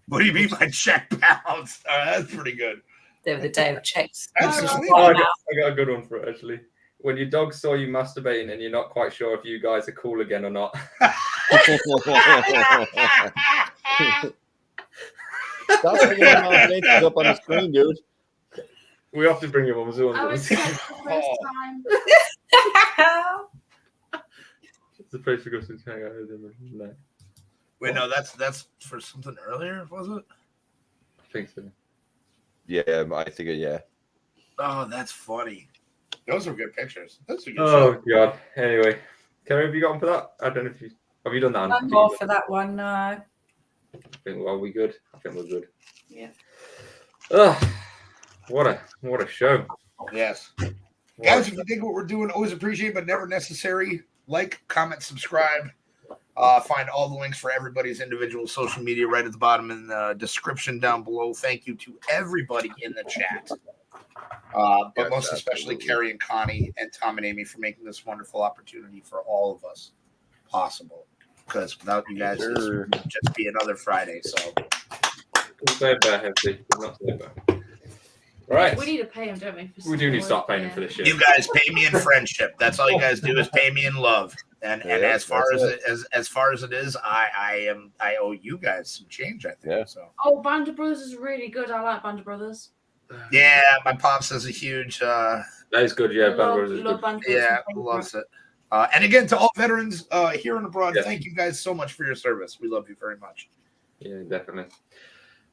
What do you mean by check bounced? That's pretty good. The other day of checks. That's This is really Oh, right I got a good one for it, actually. When your dog saw you masturbating and you're not quite sure if you guys are cool again or not. Stop bringing my mom's names up on the screen, dude. We have to bring your mum's I on. was sick the first time. the place to go to hang out with him. No. Wait, no, that's for something earlier, was it? I think so. Yeah, I think yeah. Oh, that's funny. Those are good pictures. That's a good Oh show. God. Anyway, Kerry, have you got one for that? I don't know if you have you done that. One more for that one. No. I think well, we good. I think we're good. Yeah. Oh, what a show. Yes. What Guys, a if you think what we're doing, always appreciate, but never necessary. Like, comment, subscribe. Find all the links for everybody's individual social media right at the bottom in the description down below. Thank you to everybody in the chat. But Yes, most especially absolutely. Kerry and Connie and Tom and Amy for making this wonderful opportunity for all of us possible. Because without you guys, this would just be another Friday. So, We'll say about Hefty. We'll not say about. Right. We need to pay him, don't we? We do need to start paying him for this shit. you guys pay me in friendship. That's all you guys do is pay me in love. And Yeah, as far that's as far as it is, I owe you guys some change. I think Yeah. so. Oh, Band of Brothers is really good. I like Band of Brothers. Yeah, my pops is a huge That is good. Yeah, Band of Brothers is love good. Band of Brothers. yeah, loves it. And again, to all veterans here and abroad, Yeah. thank you guys so much for your service. We love you very much. Yeah, definitely.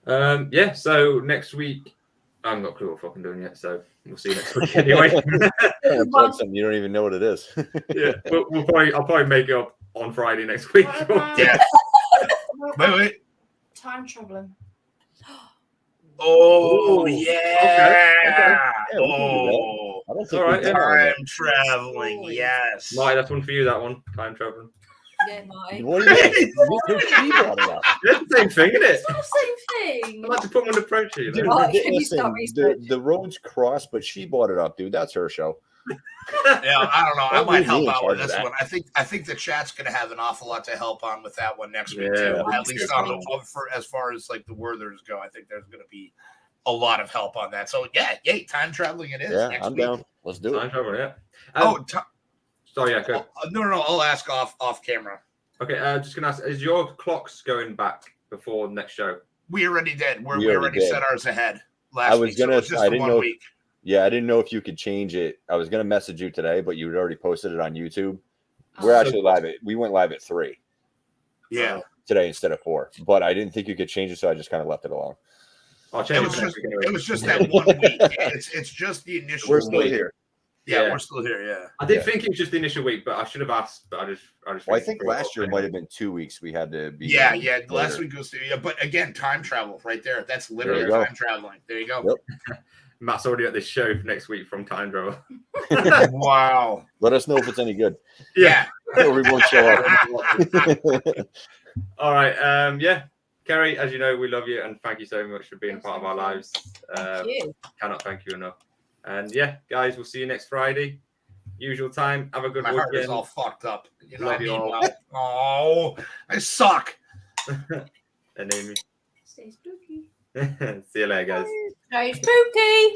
Yeah. So next week, I haven't got a clue what we're fucking doing yet. So we'll see you next week anyway. Plug something, you don't even know what it is. Yeah, I'll probably make it up on Friday next week. What about- Yeah. what Wait, about wait. Time traveling. Oh Ooh, yeah. okay. Yeah, we can do that. Oh, I don't think All right, we've yeah. done that. time traveling. Yes. Marty, that's one for you. That one, time traveling. Yeah, Marty. What do you mean? She brought it up. It's the same thing, isn't it? It's not the same thing. I like to put them under pressure. You Dude, know? Marty, can you listen, stop research? the roads cross, but she brought it up, dude. That's her show. Yeah, I don't know. I Don't might leave me help in out with charge of this that. one. I think the chat's going to have an awful lot to help on with that one next week Yeah. too. At least on the for as far as like the Werthers go, I think there's going to be a lot of help on that. So yeah, yay, time traveling it is. Yeah, next I'm week. down. Let's do Time it. travel, yeah. Sorry, yeah. Go. No. I'll ask off camera. Okay, just gonna ask: is your clocks going back before the next show? We already did. We already already did. set ours ahead last I was week. So gonna- it was just I the didn't 1 know- week. Yeah, I didn't know if you could change it. I was gonna message you today, but you had already posted it on YouTube. We're Oh. actually live we went live at 3 Yeah. today instead of 4. But I didn't think you could change it, so I just kind of left it alone. I'll It change was it next just week anyway. it was just that 1 week. It's just the initial We're still week. here. Yeah, Yeah. we're still here. Yeah. I did Yeah. think it was just the initial week, but I should have asked. But I just. Well, I think last year might have been 2 weeks. We had to be. Yeah. later. Last week was yeah, but again, time travel right there. That's literally There you go. time traveling. There you go. Yep. Matt's already at this show for next week from Time Travel. Wow. Let us know if it's any good. Yeah. Or we won't show up. All right. Yeah. Kerry, as you know, we love you and thank you so much for being a part of our lives. Thank you. Cannot thank you enough. And yeah, guys, we'll see you next Friday. Usual time. Have a good My heart is weekend. all fucked up. You know Love what I you mean? all. Oh, I suck. And Amy. Stay spooky. See you later, guys. Stay spooky.